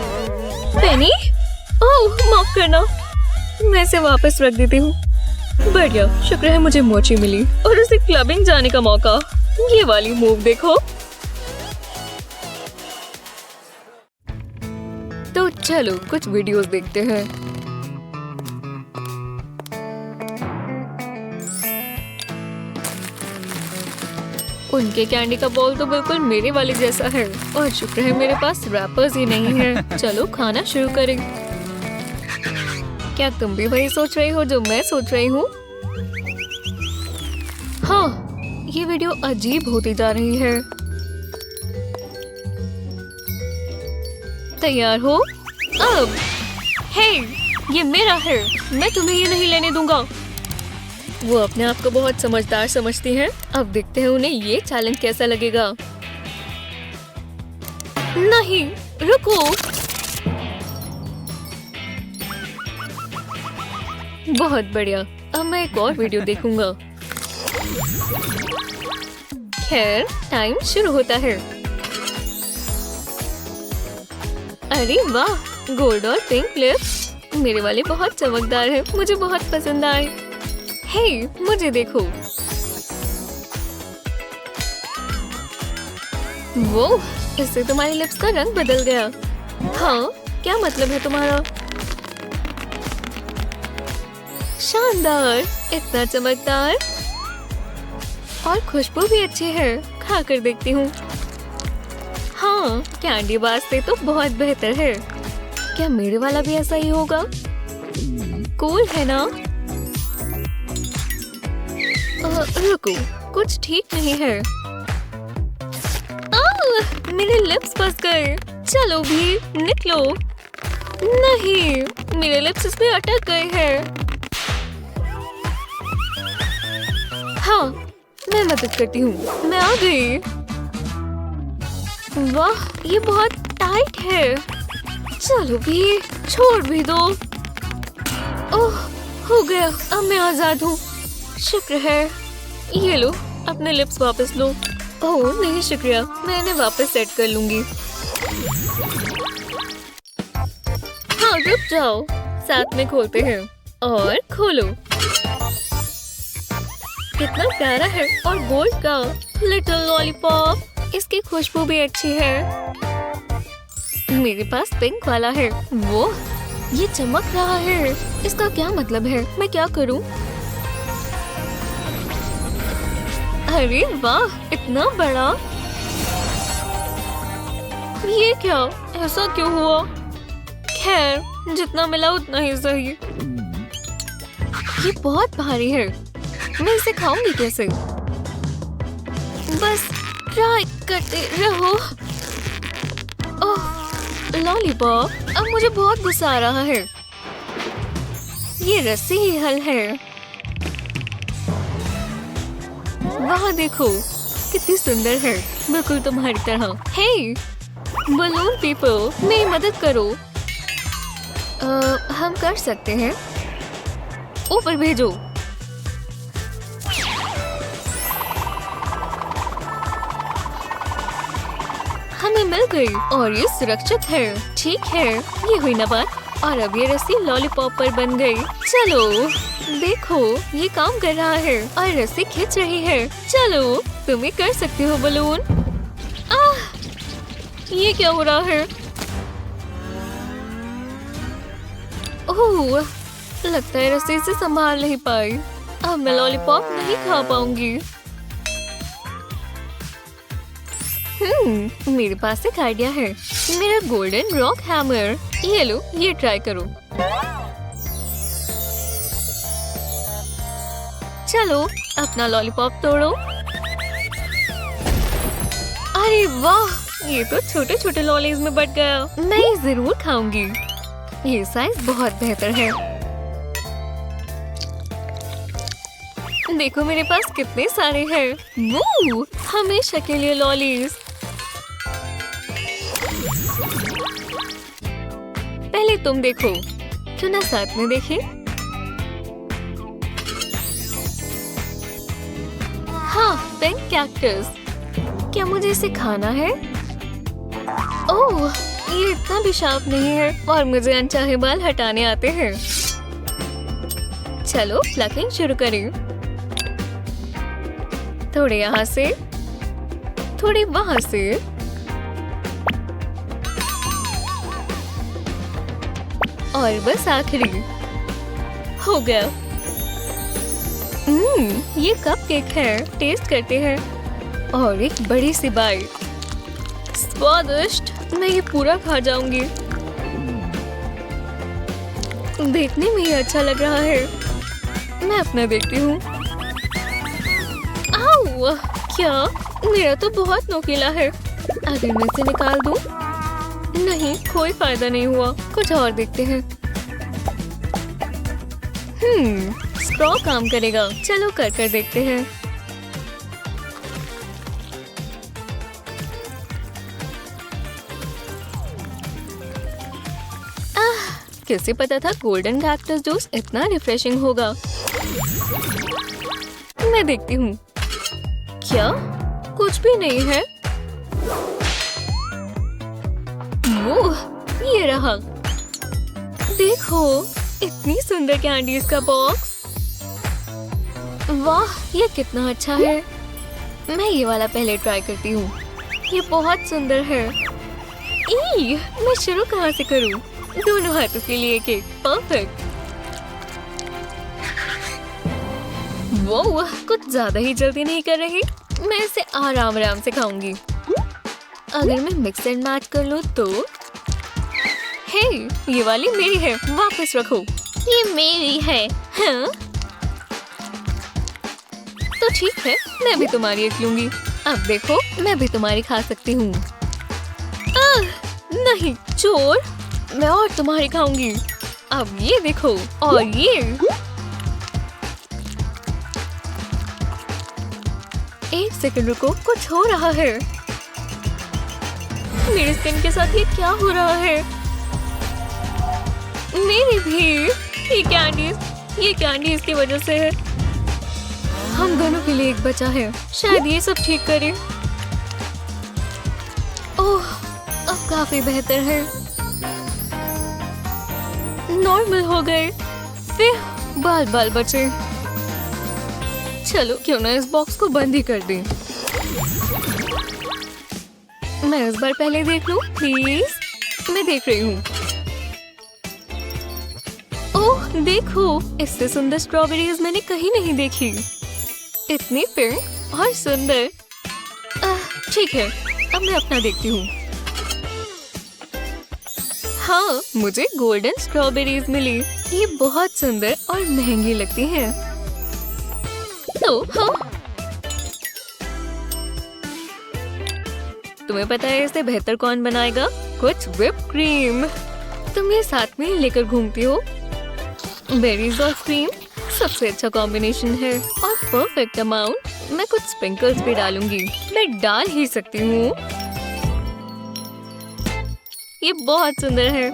पेनी? ओह, माफ करना। मैं इसे वापस रख देती हूँ। बढ़िया, शुक्र है मुझे मोची मिली और उसे क्लबिंग जाने का मौका। ये वाली मूव देखो। तो चलो कुछ वीडियोस देखते हैं। उनके कैंडी का बॉल तो बिल्कुल मेरे वाले जैसा है और शुक्र है मेरे पास रैपर्स ही नहीं है। चलो खाना शुरू करें। क्या तुम भी वही सोच रही हो जो मैं सोच रही हूँ? हाँ, ये वीडियो अजीब होती जा रही है। तैयार हो? अब हे, ये मेरा है, मैं तुम्हें ये नहीं लेने दूंगा। वो अपने आप को बहुत समझदार समझती हैं। अब देखते हैं उन्हें ये चैलेंज कैसा लगेगा। नहीं, रुको। बहुत बढ़िया, अब मैं एक और वीडियो देखूंगा। खैर, टाइम शुरू होता है। अरे वाह, गोल्ड और पिंक लिप्स। मेरे वाले बहुत चमकदार है, मुझे बहुत पसंद आए। हे, मुझे देखो। वो, इससे तुम्हारी लिप्स का रंग बदल गया। हाँ, क्या मतलब है तुम्हारा? शानदार, इतना चमकदार और खुशबू भी अच्छी है। खाकर देखती हूँ। हाँ, कैंडी बाज से तो बहुत बेहतर है। क्या मेरे वाला भी ऐसा ही होगा? कूल है ना? रुको, कुछ ठीक नहीं है। मेरे लिप्स फंस गए। चलो भी, निकलो। नहीं, मेरे लिप्स इसमें अटक गए हैं। हाँ, मैं मदद करती हूँ। मैं आ गई। वाह, ये बहुत टाइट है। चलो भी, छोड़ भी दो। ओह, हो गया, अब मैं आजाद हूँ। शुक्र है। ये लो, अपने लिप्स वापस लो। ओह नहीं शुक्रिया, मैं इन्हें वापस सेट कर लूंगी। हाँ, रुक जाओ, साथ में खोलते हैं। और खोलो। कितना प्यारा है। और गोल्ड का लिटिल लॉलीपॉप। इसकी खुशबू भी अच्छी है। मेरे पास पिंक वाला है। वो, ये चमक रहा है। इसका क्या मतलब है? मैं क्या करूं? अरे वाह, इतना बड़ा। ये क्या? ऐसा क्यों हुआ? खैर, जितना मिला उतना ही सही। ये बहुत भारी है। मैं इसे खाऊंगी कैसे? बस ट्राई करते रहो। ओह, लॉलीपॉप। अब मुझे बहुत गुस्सा आ रहा है। ये रस्सी ही हल है। वहाँ देखो, कितनी सुंदर है, बिल्कुल तुम्हारी तरह। हे, बलून पीपल, मेरी मदद करो। हम कर सकते हैं। ऊपर भेजो। हमें मिल गई और ये सुरक्षित है। ठीक है, ये हुई ना बात। और अब ये रस्सी लॉलीपॉप पर बन गई। चलो देखो, ये काम कर रहा है और रस्सी खींच रही है। चलो, तुम भी कर सकती हो बलून। ये क्या हो रहा है? ओह, लगता है रस्सी से संभाल नहीं पाई। अब मैं लॉलीपॉप नहीं खा पाऊंगी। मेरे पास एक आइडिया है। मेरा गोल्डन रॉक हैमर। ये लो, ये ट्राई करो। चलो, अपना लॉलीपॉप तोड़ो। अरे वाह, ये तो छोटे छोटे लॉलीज में बट गया। मैं ये जरूर खाऊंगी। ये साइज बहुत बेहतर है। देखो मेरे पास कितने सारे हैं। वो हमेशा के लिए लॉलीज। पहले तुम देखो, क्यों ना साथ में देखें? हाँ, पिंक कैक्टस। क्या मुझे इसे खाना है? ओह, ये इतना भी शार्प नहीं है और मुझे अनचाहे बाल हटाने आते हैं। चलो प्लकिंग शुरू करें। थोड़े यहाँ से, थोड़े वहां से। और बस आखिरी। हो गया। ये कपकेक है। टेस्ट करते हैं। और एक बड़ी सी बाइट। स्वादिष्ट, मैं ये पूरा खा जाऊंगी। देखने में ही अच्छा लग रहा है। मैं अपना देखती हूँ। आओ, क्या? मेरा तो बहुत नोकीला है। अगर मैं इसे निकाल दूँ? नहीं, कोई फायदा नहीं हुआ। कुछ और देखते हैं। स्ट्रॉ काम करेगा। चलो कर देखते हैं। किसे पता था गोल्डन कैक्टस जूस इतना रिफ्रेशिंग होगा। मैं देखती हूँ। क्या? कुछ भी नहीं है। वो ये रहा। देखो, इतनी सुंदर कैंडीज का बॉक्स। वाह, ये कितना अच्छा है। मैं ये वाला पहले ट्राई करती हूँ। ये बहुत सुंदर है। मैं शुरू कहाँ से करूँ? दोनों हाथों के लिए केक परफेक्ट। वो कुछ ज्यादा ही जल्दी नहीं कर रही। मैं इसे आराम से खाऊंगी। अगर मैं मिक्स एंड मैच कर लूं तो। हे, ये वाली मेरी है, वापस रखो। ये मेरी है। हाँ? तो ठीक है, मैं भी तुम्हारी एक लूंगी। अब देखो, मैं भी तुम्हारी खा सकती हूँ। नहीं, चोर। मैं और तुम्हारी खाऊंगी। अब ये देखो, और ये। एक सेकंड रुको, कुछ हो रहा है। मेरी स्किन के साथ ये क्या हो रहा है? मेरी भी। ये कैंडीज की वजह से है। हम दोनों के लिए एक बचा है। शायद ये सब ठीक करे। ओह, अब काफी बेहतर है। नॉर्मल हो गए। फिर बाल बचे। चलो, क्यों ना इस बॉक्स को बंद ही कर दें। मैं इस बार पहले देख लूं, प्लीज। मैं देख रही हूँ। ओह, देखो, इससे सुंदर स्ट्रॉबेरीज मैंने कहीं नहीं देखी। इतनी पिंक और सुंदर। ठीक है, अब मैं अपना देखती हूँ। हाँ, मुझे गोल्डन स्ट्रॉबेरीज मिली। ये बहुत सुंदर और महंगी लगती हैं। तो हाँ, तुम्हें पता है इसे बेहतर कौन बनाएगा? कुछ व्हिप क्रीम। तुम ये साथ में लेकर घूमती हो। बेरीज और क्रीम सबसे अच्छा कॉम्बिनेशन है और परफेक्ट अमाउंट। मैं कुछ स्प्रिंकल्स भी डालूंगी। मैं डाल ही सकती हूँ। ये बहुत सुंदर है।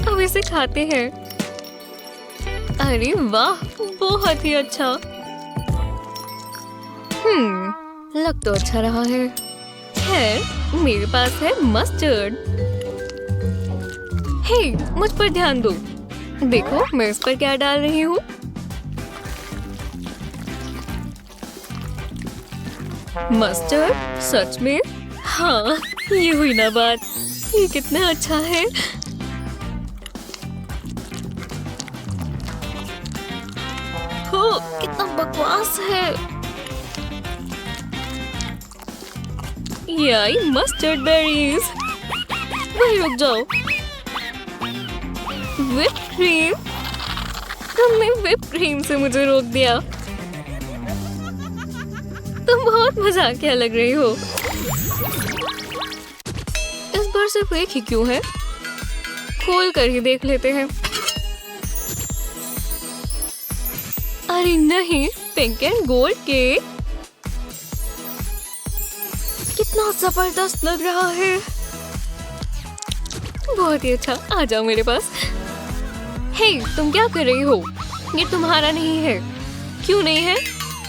अब इसे खाते हैं। अरे वाह, बहुत ही अच्छा। लग तो अच्छा रहा है। खैर, मेरे पास है मस्टर्ड। हे, मुझ पर ध्यान दो। देखो, मैं इस पर क्या डाल रही हूँ। मस्टर्ड? सच में? हाँ, ये हुई ना बात। ये कितना अच्छा है। हो, कितना बकवास है। याई मस्टर्ड बेरीज। वही रुक जाओ। Whip cream? तुमने व्हिप क्रीम से मुझे रोक दिया। तुम बहुत मजाकिया लग रही हो। इस बार सिर्फ एक ही क्यों है? खोल कर ही देख लेते हैं। अरे नहीं, पिंक एंड गोल्ड केक। कितना जबरदस्त लग रहा है। बहुत ही अच्छा। आ जाओ मेरे पास। हे, तुम क्या कर रही हो? ये तुम्हारा नहीं है। क्यों नहीं है?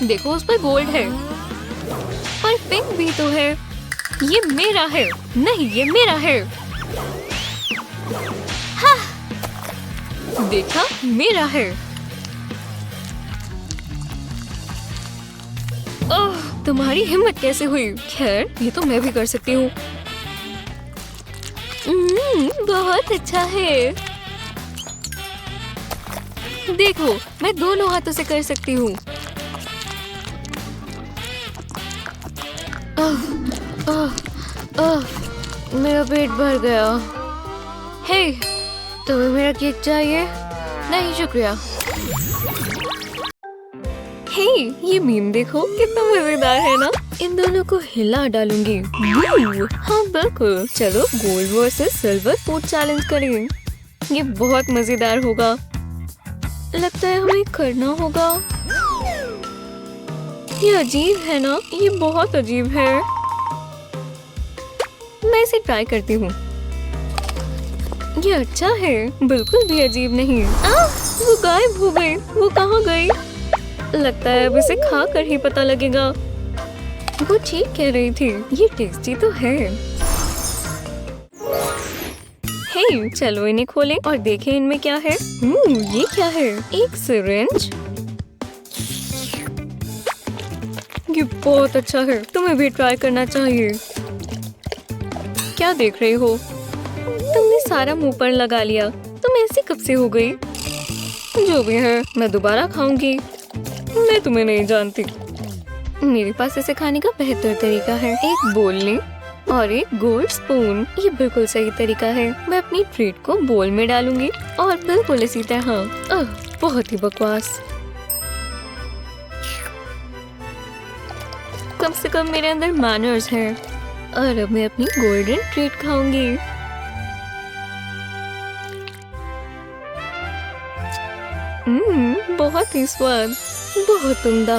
देखो, उस पर गोल्ड है और पिंक भी तो है। ये मेरा है। नहीं, ये मेरा है। हाँ, देखा, मेरा है। ओह, तुम्हारी हिम्मत कैसे हुई? खैर, ये तो मैं भी कर सकती हूँ। बहुत अच्छा है। देखो, मैं दोनों हाथों से कर सकती हूँ। मेरा पेट भर गया। हे, तुम्हें मेरा केक चाहिए? नहीं शुक्रिया। हे, ये मीम देखो कितना मजेदार है ना। इन दोनों को हिला डालूंगी। हाँ बिल्कुल, चलो gold versus silver food challenge करें। ये बहुत मजेदार होगा। लगता है हमें करना होगा। ये अजीब है ना, ये बहुत अजीब है। मैं इसे ट्राई करती हूँ। ये अच्छा है, बिल्कुल भी अजीब नहीं। वो गायब हो गई। वो कहाँ गई? लगता है अब इसे खा कर ही पता लगेगा। वो ठीक कह रही थी, ये टेस्टी तो है। हे, चलो इन्हें खोलें और देखें इनमें क्या है। ये क्या है? एक सिरिंज। ये बहुत अच्छा है, तुम्हें भी ट्राई करना चाहिए। क्या देख रही हो? तुमने सारा मुंह पर लगा लिया। तुम ऐसी कब से हो गई? जो भी है, मैं दोबारा खाऊंगी। मैं तुम्हें नहीं जानती। मेरे पास इसे खाने का बेहतर तरीका है। एक बोल लें और एक गोल्ड स्पून। ये बिल्कुल सही तरीका है। मैं अपनी ट्रीट को बोल में डालूंगी और बिल्कुल इसी तरह। बहुत ही बकवास। कम से कम मेरे अंदर मैनर्स हैं। और अब मैं अपनी गोल्डन ट्रीट खाऊंगी। बहुत ही स्वाद, बहुत उम्दा।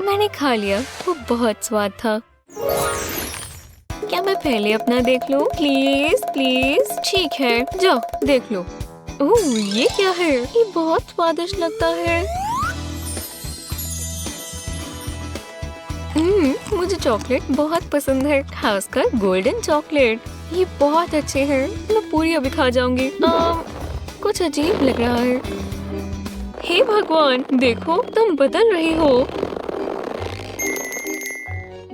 मैंने खा लिया, वो बहुत स्वाद था। क्या मैं पहले अपना देख लूं? Please please. ठीक है, जाओ देख लो। ओह, ये क्या है? ये बहुत स्वादिष्ट लगता है। मुझे चॉकलेट बहुत पसंद है, खासकर गोल्डन चॉकलेट। ये बहुत अच्छे हैं। मैं पूरी अभी खा जाऊंगी। कुछ अजीब लग रहा है। हे भगवान, देखो तुम बदल रही हो।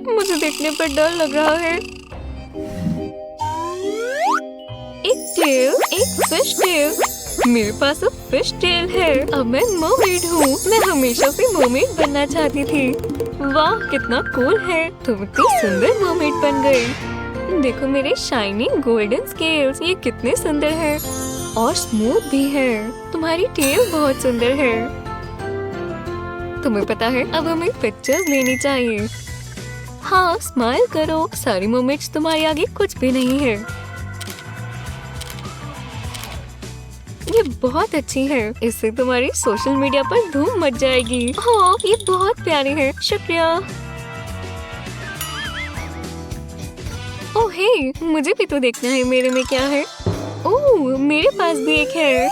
मुझे देखने पर डर लग रहा है। एक टेल, एक फिश टेल। मेरे पास अब फिश टेल है। अब मैं मरमेड हूँ। मैं हमेशा से मरमेड बनना चाहती थी। वाह, कितना कूल है। तुम इतनी सुंदर मरमेड बन गई। देखो मेरे शाइनिंग गोल्डन स्केल्स, ये कितने सुंदर हैं और स्मूथ भी है। तुम्हारी टेल बहुत सुंदर है। तुम्हें पता है, अब हमें पिक्चर्स लेनी चाहिए। हाँ, स्माइल करो। सारी मोमेंट्स तुम्हारे आगे कुछ भी नहीं है। ये बहुत अच्छी है। इससे तुम्हारी सोशल मीडिया पर धूम मच जाएगी। हाँ, ये बहुत प्यारी है। शुक्रिया। ओह हे, मुझे भी तो देखना है मेरे में क्या है। ओह, मेरे पास भी एक है।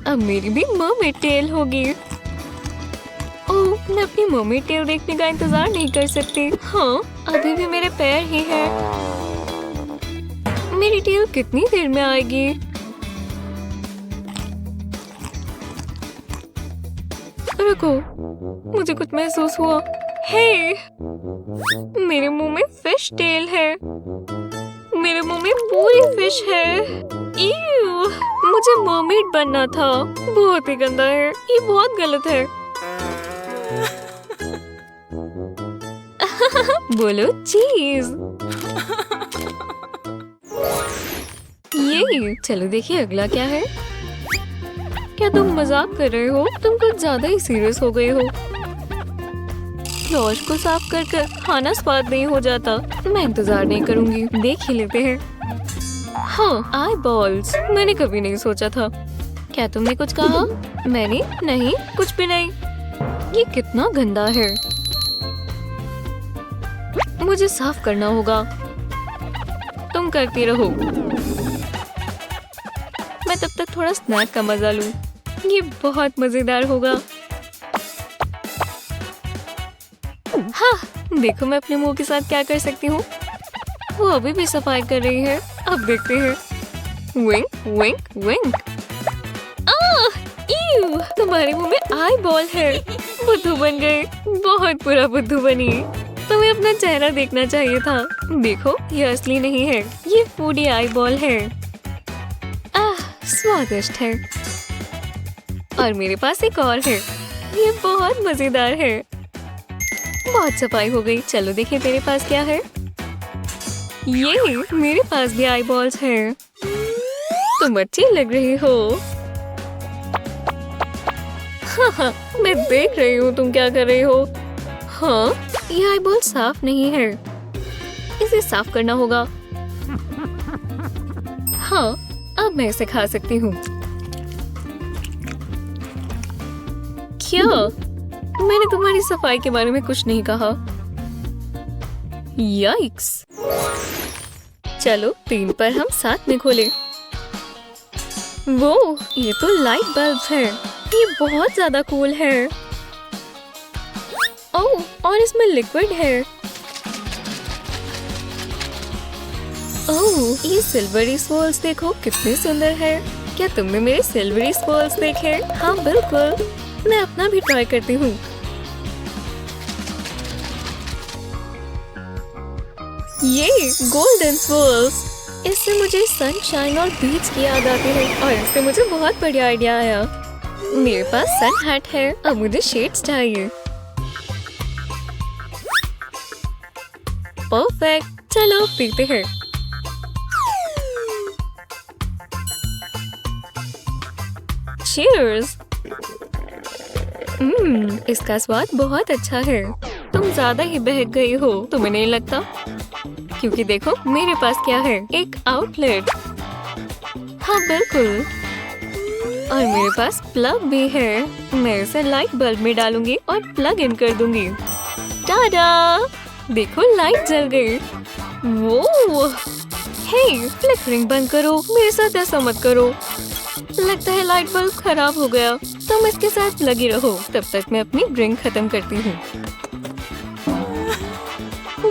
अब मेरी भी मरमेड टेल होगी। ओह, मैं अपनी मरमेड टेल देखने का इंतजार नहीं कर सकती। हाँ, अभी भी मेरे पैर ही है। मेरी टेल कितनी देर में आएगी? रुको, मुझे कुछ महसूस हुआ। हे, मेरे मुंह में फिश टेल है। मेरे मुंह में पूरी फिश है। इव, मुझे मरमेड बनना था। बहुत ही गंदा है। ये बहुत गलत है। बोलो चीज। ये चलो देखिए अगला क्या है। क्या तुम मजाक कर रहे हो? तुम कुछ ज्यादा ही सीरियस हो गए हो। फ्लॉश को साफ कर कर खाना स्वाद नहीं हो जाता। मैं इंतजार नहीं करूंगी, देख ही लेते हैं। हाँ, आई बॉल्स। मैंने कभी नहीं सोचा था। क्या तुमने कुछ कहा? मैंने नहीं, कुछ भी नहीं। ये कितना गंदा है। मुझे साफ करना होगा। तुम करती रहो, मैं तब तक थोड़ा स्नैक का मजा लूं। ये बहुत मजेदार होगा। हाँ, देखो मैं अपने मुंह के साथ क्या कर सकती हूँ। वो अभी भी सफाई कर रही है। अब देखते हैं। विंक विंक विंक। ईव, तुम्हारे मुंह में आई बॉल है। बुद्धू बन गए। बहुत बुरा बुद्धू बनी। तुम्हें अपना चेहरा देखना चाहिए था। देखो, ये असली नहीं है, ये फूडी आई बॉल है। स्वादिष्ट है। और मेरे पास एक और है। ये बहुत मजेदार है। बहुत सफाई हो गई। चलो देखें तेरे पास क्या है। ये मेरे पास भी आई बॉल्स है। तुम अच्छी लग रही हो। हाँ, मैं देख रही हूँ तुम क्या कर रही हो। हाँ, ये आई बॉल साफ नहीं है। इसे साफ करना होगा। हाँ, अब मैं इसे खा सकती हूँ। क्या? मैंने तुम्हारी सफाई के बारे में कुछ नहीं कहा। याइक्स। चलो 3 पर हम साथ में खोले। वो ये तो लाइट बल्ब है। ये बहुत ज्यादा कूल है। ओह, और इसमें लिक्विड है। ओह, ये सिल्वरी स्वर्ल्स देखो कितने सुंदर है। क्या तुमने मेरे सिल्वरी स्वर्ल्स देखे? हाँ बिल्कुल। मैं अपना भी ट्राई करती हूँ। ये गोल्डन स्वर्ल्स। इससे मुझे सनशाइन और बीच की याद आती है और इससे मुझे बहुत बढ़िया आइडिया आया। मेरे पास सन हैट है। अब मुझे शेड्स चाहिए। परफेक्ट। चलो पीते हैं। चीयर्स। इसका स्वाद बहुत अच्छा है। तुम ज्यादा ही बहक गई हो, तुम्हें नहीं लगता? क्योंकि देखो मेरे पास क्या है, एक आउटलेट। हाँ बिल्कुल। और मेरे पास प्लग भी है। मैं इसे लाइट बल्ब में डालूंगी और प्लग इन कर दूंगी। टाडा! देखो लाइट जल गई। वो हे, फ्लिकरिंग बंद करो। मेरे साथ ऐसा मत करो। लगता है लाइट बल्ब खराब हो गया। तुम इसके साथ लगी रहो, तब तक मैं अपनी ड्रिंक खत्म करती हूँ।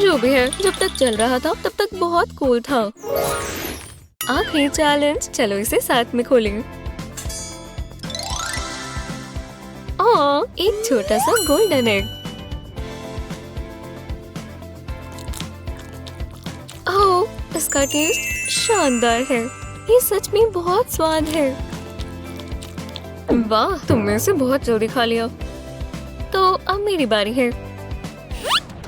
जो भी है, जब तक चल रहा था तब तक बहुत कूल था। आखिरी चैलेंज। चलो इसे साथ में खोलें। एक छोटा सा गोल्डन एग। ओह, इसका टेस्ट शानदार है। ये सच में बहुत स्वाद है। वाह, तुमने इसे बहुत जल्दी खा लिया। तो अब मेरी बारी है।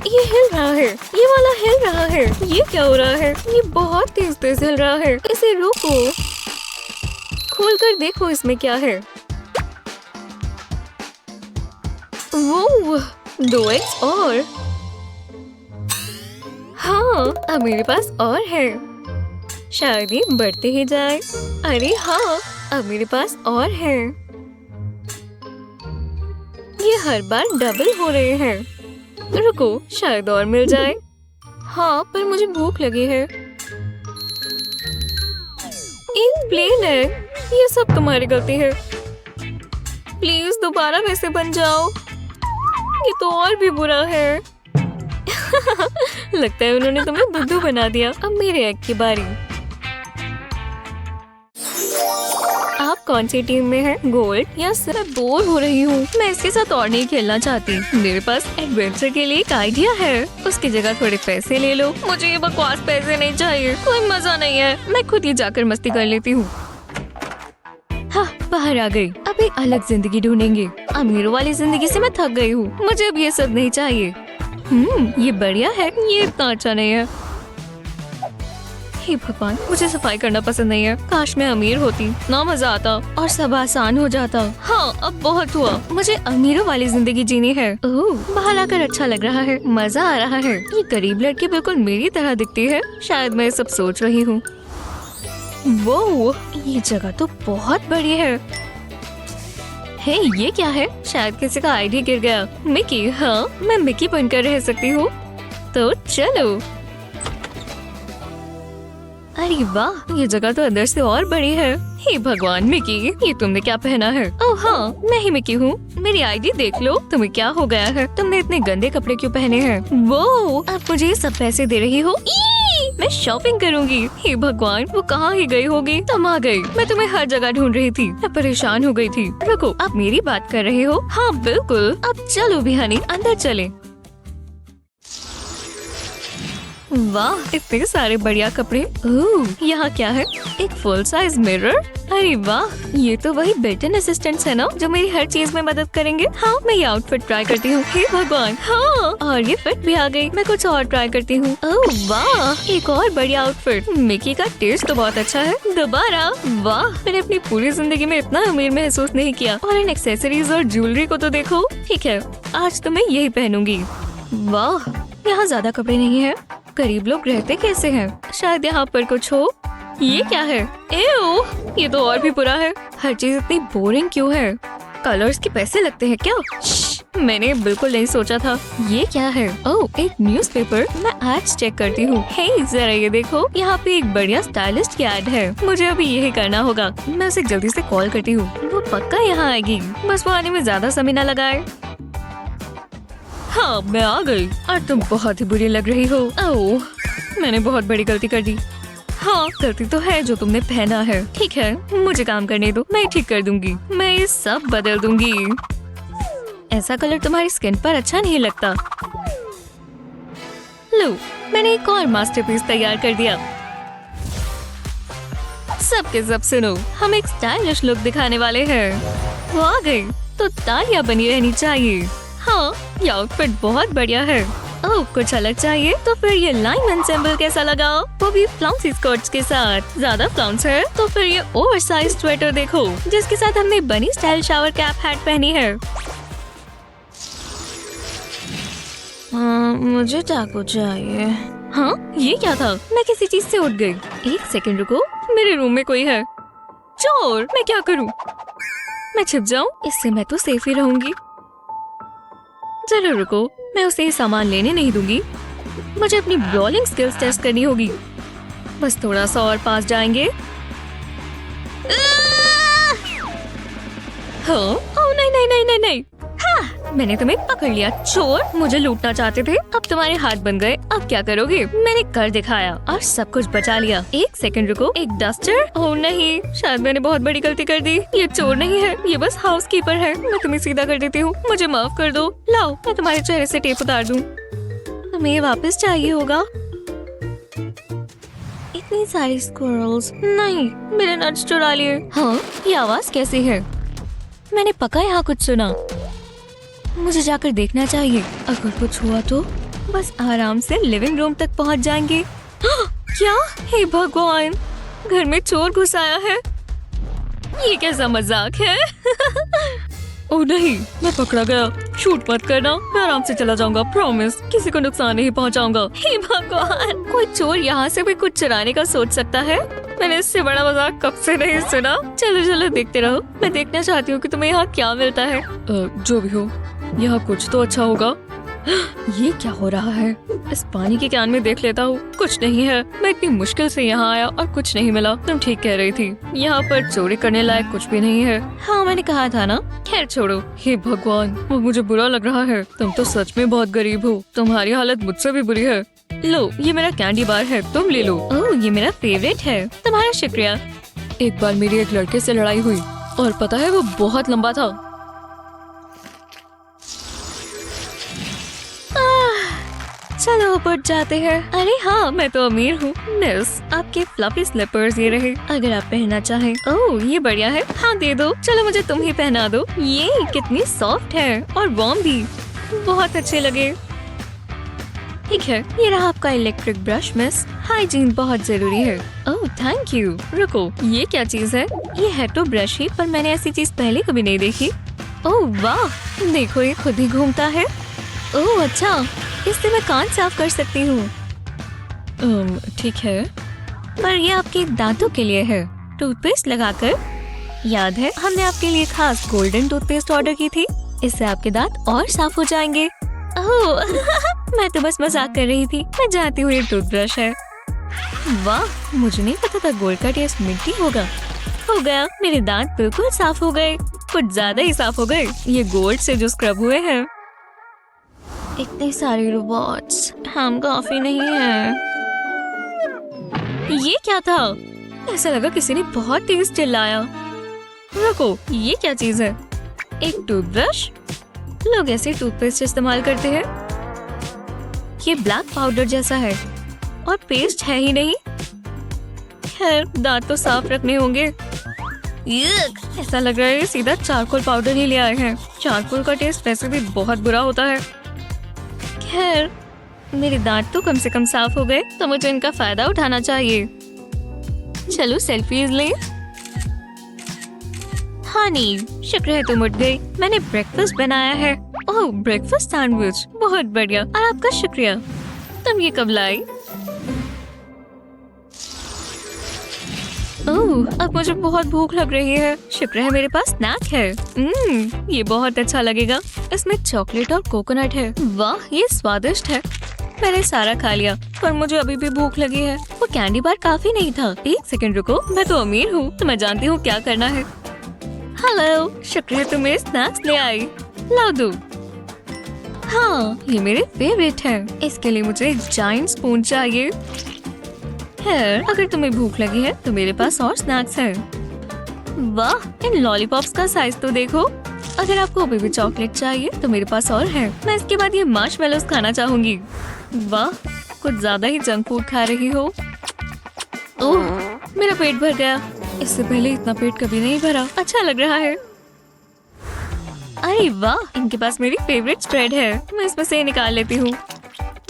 ये हिल रहा है। ये वाला हिल रहा है। ये क्या हो रहा है? ये बहुत तेज तेज हिल रहा है। इसे रोको। खोलकर देखो इसमें क्या है। वो 2 एग्स और। हाँ, अब मेरे पास और है। शायद ये बढ़ते ही जाए। अरे हाँ, अब मेरे पास और है। ये हर बार डबल हो रहे हैं। रुको, शायद और मिल जाए। हाँ, पर मुझे भूख लगी है। एक प्लेन है। ये सब तुम्हारी गलती है। प्लीज दोबारा वैसे बन जाओ। ये तो और भी बुरा है। लगता है उन्होंने तुम्हें बुद्धू बना दिया। अब मेरे एग की बारी। आप कौन सी टीम में हैं? गोल्ड या सिर्फ? बोर हो रही हूँ। मैं इसके साथ और नहीं खेलना चाहती। मेरे पास एडवेंचर के लिए एक आइडिया है। उसकी जगह थोड़े पैसे ले लो। मुझे ये बकवास पैसे नहीं चाहिए। कोई मजा नहीं है। मैं खुद ही जाकर मस्ती कर लेती हूँ। हाँ, बाहर आ गई। अब एक अलग जिंदगी ढूंढेंगे। अमीरों वाली जिंदगी से मैं थक गई हूँ। मुझे अब ये सब नहीं चाहिए। ये बढ़िया है। ये इतना अच्छा नहीं है। हे भगवान, मुझे सफाई करना पसंद नहीं है। काश मैं अमीर होती, ना मजा आता और सब आसान हो जाता। हाँ, अब बहुत हुआ। मुझे अमीरों वाली जिंदगी जीनी है। ओह, बाहर आकर अच्छा लग रहा है। मजा आ रहा है। ये गरीब लड़की बिल्कुल मेरी तरह दिखती है। शायद मैं सब सोच रही हूँ। वो ये जगह तो बहुत बड़ी है। हे, ये क्या है? शायद किसी का आईडी गिर गया। मिकी। हाँ, मैं मिकी बनकर रह सकती हूँ। तो चलो। अरे वाह, ये जगह तो अंदर से और बड़ी है। हे भगवान मिकी, ये तुमने क्या पहना है? ओह हाँ, मैं ही मिकी हूँ। मेरी आईडी देख लो। तुम्हें क्या हो गया है? तुमने इतने गंदे कपड़े क्यों पहने हैं? वो अब मुझे ये सब पैसे दे रही हो? मैं शॉपिंग करूंगी। हे भगवान, वो कहाँ ही गई होगी? तुम आ गई। मैं तुम्हें हर जगह ढूंढ रही थी। मैं परेशान हो गई थी। रुको, आप मेरी बात कर रहे हो? हाँ बिल्कुल। अब चलो भी हनी, अंदर चले। वाह, इतने सारे बढ़िया कपड़े। ओह, यहाँ क्या है? एक फुल साइज मिरर। अरे वाह, ये तो वही बिल्ट-इन असिस्टेंट्स है ना जो मेरी हर चीज में मदद करेंगे। हाँ, मैं ये आउटफिट ट्राई करती हूँ। हे भगवान, हाँ, और ये फिट भी आ गई। मैं कुछ और ट्राई करती हूँ। ओह वाह, एक और बढ़िया आउटफिट। मिकी का टेस्ट तो बहुत अच्छा है। दोबारा। वाह, मैंने अपनी पूरी जिंदगी में इतना अमीर महसूस नहीं किया। और इन एक्सेसरीज और ज्वेलरी को तो देखो। ठीक है, आज तो मैं यही पहनूंगी। वाह, यहाँ ज्यादा कपड़े नहीं है। गरीब लोग रहते कैसे हैं? शायद यहाँ पर कुछ हो। ये क्या है? एओ, ये तो और भी बुरा है। हर चीज इतनी बोरिंग क्यों है? कलर्स के पैसे लगते हैं क्या? मैंने बिल्कुल नहीं सोचा था। ये क्या है? ओह, एक न्यूज़पेपर। मैं एड्स चेक करती हूँ। हे, जरा ये देखो, यहाँ पे एक बढ़िया स्टाइलिस्ट की एड है। मुझे अभी यही करना होगा। मैं उसे जल्दी से कॉल करती हूँ। वो पक्का यहाँ आएगी। बस वो आने में ज्यादा समय न लगाए। हाँ, मैं आ गई। और तुम बहुत ही बुरी लग रही हो। ओह, मैंने बहुत बड़ी गलती कर दी। हाँ, गलती तो है जो तुमने पहना है। ठीक है, मुझे काम करने दो, मैं ठीक कर दूंगी। मैं ये सब बदल दूंगी। ऐसा कलर तुम्हारी स्किन पर अच्छा नहीं लगता। लो, मैंने एक और मास्टरपीस तैयार कर दिया। सबके सब सुनो, हम एक स्टाइलिश लुक दिखाने वाले हैं। वो आ गई तो तालियां बनी रहनी चाहिए। हाँ, ये आउटफिट बहुत बढ़िया है। ओह, कुछ अलग चाहिए तो फिर ये लाइन एंसेंबल कैसा लगा? वो भी फ्लाउंसी स्कर्ट्स के साथ। ज्यादा फ्लाउंस है तो फिर ये ओवरसाइज स्वेटर देखो, जिसके साथ हमने बनी स्टाइल शावर कैप हैट पहनी है। मुझे चाकू चाहिए। हाँ, ये क्या था? मैं किसी चीज से उठ गई। एक सेकंड रुको, मेरे रूम में कोई है। चोर, मैं क्या करूँ? मैं छिप जाऊँ? इससे मैं तो सेफ ही रहूंगी। चलो रुको, मैं उसे ये सामान लेने नहीं दूंगी। मुझे अपनी ब्रॉलिंग स्किल्स टेस्ट करनी होगी। बस थोड़ा सा और पास जाएंगे। हाँ, ओह नहीं नहीं नहीं नहीं नहीं। हाँ, मैंने तुम्हें पकड़ लिया। चोर, मुझे लूटना चाहते थे, अब तुम्हारे हाथ बन गए। अब क्या करोगे? मैंने कर दिखाया और सब कुछ बचा लिया। एक सेकंड रुको, एक डस्टर? ओह नहीं, शायद मैंने बहुत बड़ी गलती कर दी। ये चोर नहीं है, ये बस हाउसकीपर है। मैं तुम्हें सीधा कर देती हूँ, मुझे माफ कर दो। लाओ, मैं तुम्हारे चेहरे से टेप उतार दूँ। तुम्हें ये वापस चाहिए होगा। इतनी सारी स्क्विरल्स। नहीं, मेरे नट्स चुरा लिए। हाँ, ये आवाज कैसी है? मैंने पक्का यहाँ कुछ सुना। मुझे जाकर देखना चाहिए। अगर कुछ हुआ तो बस आराम से लिविंग रूम तक पहुँच जाएंगे। क्या? हे भगवान, घर में चोर घुस आया है। ये कैसा मजाक है? ओह नहीं, मैं पकड़ा गया। शूट मत करना, मैं आराम से चला जाऊंगा। प्रॉमिस, किसी को नुकसान नहीं पहुंचाऊंगा। हे भगवान, कोई चोर यहाँ से भी कुछ चुराने का सोच सकता है? मैंने इससे बड़ा मजाक कब से नहीं सुना। चलो चलो देखते रहो, मैं देखना चाहती हूँ कि तुम्हें यहाँ क्या मिलता है। जो भी हो, यहाँ कुछ तो अच्छा होगा। ये क्या हो रहा है? इस पानी के कैन में देख लेता हूँ। कुछ नहीं है। मैं इतनी मुश्किल से यहाँ आया और कुछ नहीं मिला। तुम ठीक कह रही थी, यहाँ पर चोरी करने लायक कुछ भी नहीं है। हाँ, मैंने कहा था ना। खैर छोड़ो। हे भगवान, वो मुझे बुरा लग रहा है। तुम तो सच में बहुत गरीब हो। तुम्हारी हालत मुझसे भी बुरी है। लो, ये मेरा कैंडी बार है, तुम ले लो। ओह, ये मेरा फेवरेट है। तुम्हारा शुक्रिया। एक बार मेरी एक लड़के से लड़ाई हुई और पता है वो बहुत लंबा था। चलो ऊपर जाते हैं। अरे हाँ, मैं तो अमीर हूँ। मिस, आपके फ्लफी स्लीपर्स ये रहे, अगर आप पहनना चाहें। ओह, ये बढ़िया है। हाँ दे दो। चलो मुझे तुम ही पहना दो। ये कितनी सॉफ्ट है और वार्म भी। बहुत अच्छे लगे। ठीक है, ये रहा आपका इलेक्ट्रिक ब्रश मिस। हाइजीन बहुत जरूरी है। Oh thank you. रुको, ये क्या चीज है? ये है तो ब्रश ही, पर मैंने ऐसी चीज पहले कभी नहीं देखी। ओह वाह, देखो ये खुद ही घूमता है। ओह अच्छा, इससे मैं कान साफ कर सकती हूँ। ठीक है, पर ये आपके दांतों के लिए है। टूथपेस्ट लगाकर। याद है, हमने आपके लिए खास गोल्डन टूथपेस्ट ऑर्डर की थी। इससे आपके दांत और साफ हो जाएंगे। ओह मैं तो बस मजाक कर रही थी। मैं जानती हूँ ये टूथब्रश है। वाह, मुझे नहीं पता था गोल्ड का टेस्ट मिट्टी होगा। हो गया, मेरे दांत बिल्कुल साफ हो गए। कुछ ज्यादा ही साफ हो गए। ये गोल्ड से जो स्क्रब हुए हैं। इतने सारे रोबोट्स, हम काफी नहीं है। ये क्या था? ऐसा लगा किसी ने बहुत तेज चिल्लाया। रुको, ये क्या चीज है? एक टूथब्रश। लोग ऐसे टूथपेस्ट इस्तेमाल करते हैं। ये ब्लैक पाउडर जैसा है। और पेस्ट है ही नहीं। खैर दांत तो साफ रखने होंगे। ऐसा लग रहा है सीधा चारकोल पाउडर ही ले आए हैं। चारकोल का टेस्ट वैसे भी बहुत बुरा होता है। खैर मेरे दांत तो कम से कम साफ हो गए, तो मुझे इनका फायदा उठाना चाहिए। चलो सेल्फीज लें। हनी, शुक्र है तुम उठ गई। मैंने ब्रेकफास्ट बनाया है। ओह, ब्रेकफास्ट सैंडविच, बहुत बढ़िया। और आपका शुक्रिया। तुम ये कब लाई? ओह, अब मुझे बहुत भूख लग रही है। शुक्र है मेरे पास स्नैक है। ये बहुत अच्छा लगेगा। इसमें चॉकलेट और कोकोनट है। वाह, ये स्वादिष्ट है। मैंने सारा खा लिया, पर मुझे अभी भी भूख लगी है। वो कैंडी बार काफी नहीं था। एक सेकंड रुको, मैं तो अमीर हूँ, तो मैं जानती हूँ क्या करना है। हेलो, शुक्र है तुम मेरे स्नैक्स ले आई। लाओ दो। हाँ, ये मेरे फेवरेट है। इसके लिए मुझे एक जायंट स्पून चाहिए। खैर, अगर तुम्हें भूख लगी है तो मेरे पास और स्नैक्स हैं। वाह, इन लॉलीपॉप्स का साइज तो देखो। अगर आपको अभी भी चॉकलेट चाहिए तो मेरे पास और है। मैं इसके बाद ये मार्शमेलोस खाना चाहूंगी। वाह, कुछ ज्यादा ही जंक फूड खा रही हो। ओह, मेरा पेट भर गया। इससे पहले इतना पेट कभी नहीं भरा। अच्छा लग रहा है। अरे वाह, इनके पास मेरी फेवरेट स्प्रेड है। मैं इसमें से निकाल लेती हूँ।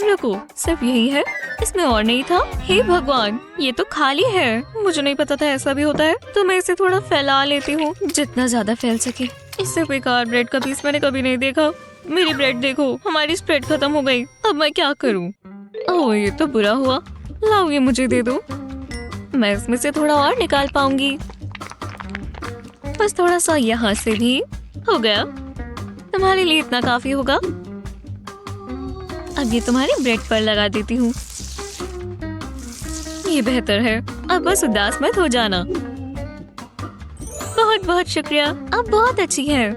रुको, सिर्फ यही है? इसमें और नहीं था? हे भगवान, ये तो खाली है। मुझे नहीं पता था ऐसा भी होता है। तो मैं इसे थोड़ा फैला लेती हूँ, जितना ज्यादा फैल सके। इससे बेकार ब्रेड का पीस मैंने कभी नहीं देखा। मेरी ब्रेड देखो, हमारी स्प्रेड खत्म हो गई। अब मैं क्या करूँ? ओह, ये तो बुरा हुआ। लाओ, ये मुझे दे दो। मैं इसमें से थोड़ा और निकाल पाऊंगी। बस थोड़ा सा यहाँ से भी हो गया। तुम्हारे लिए इतना काफी होगा। अब ये तुम्हारी ब्रेड पर लगा देती हूँ। ये बेहतर है। अब बस उदास मत हो जाना। बहुत बहुत शुक्रिया, अब बहुत अच्छी है।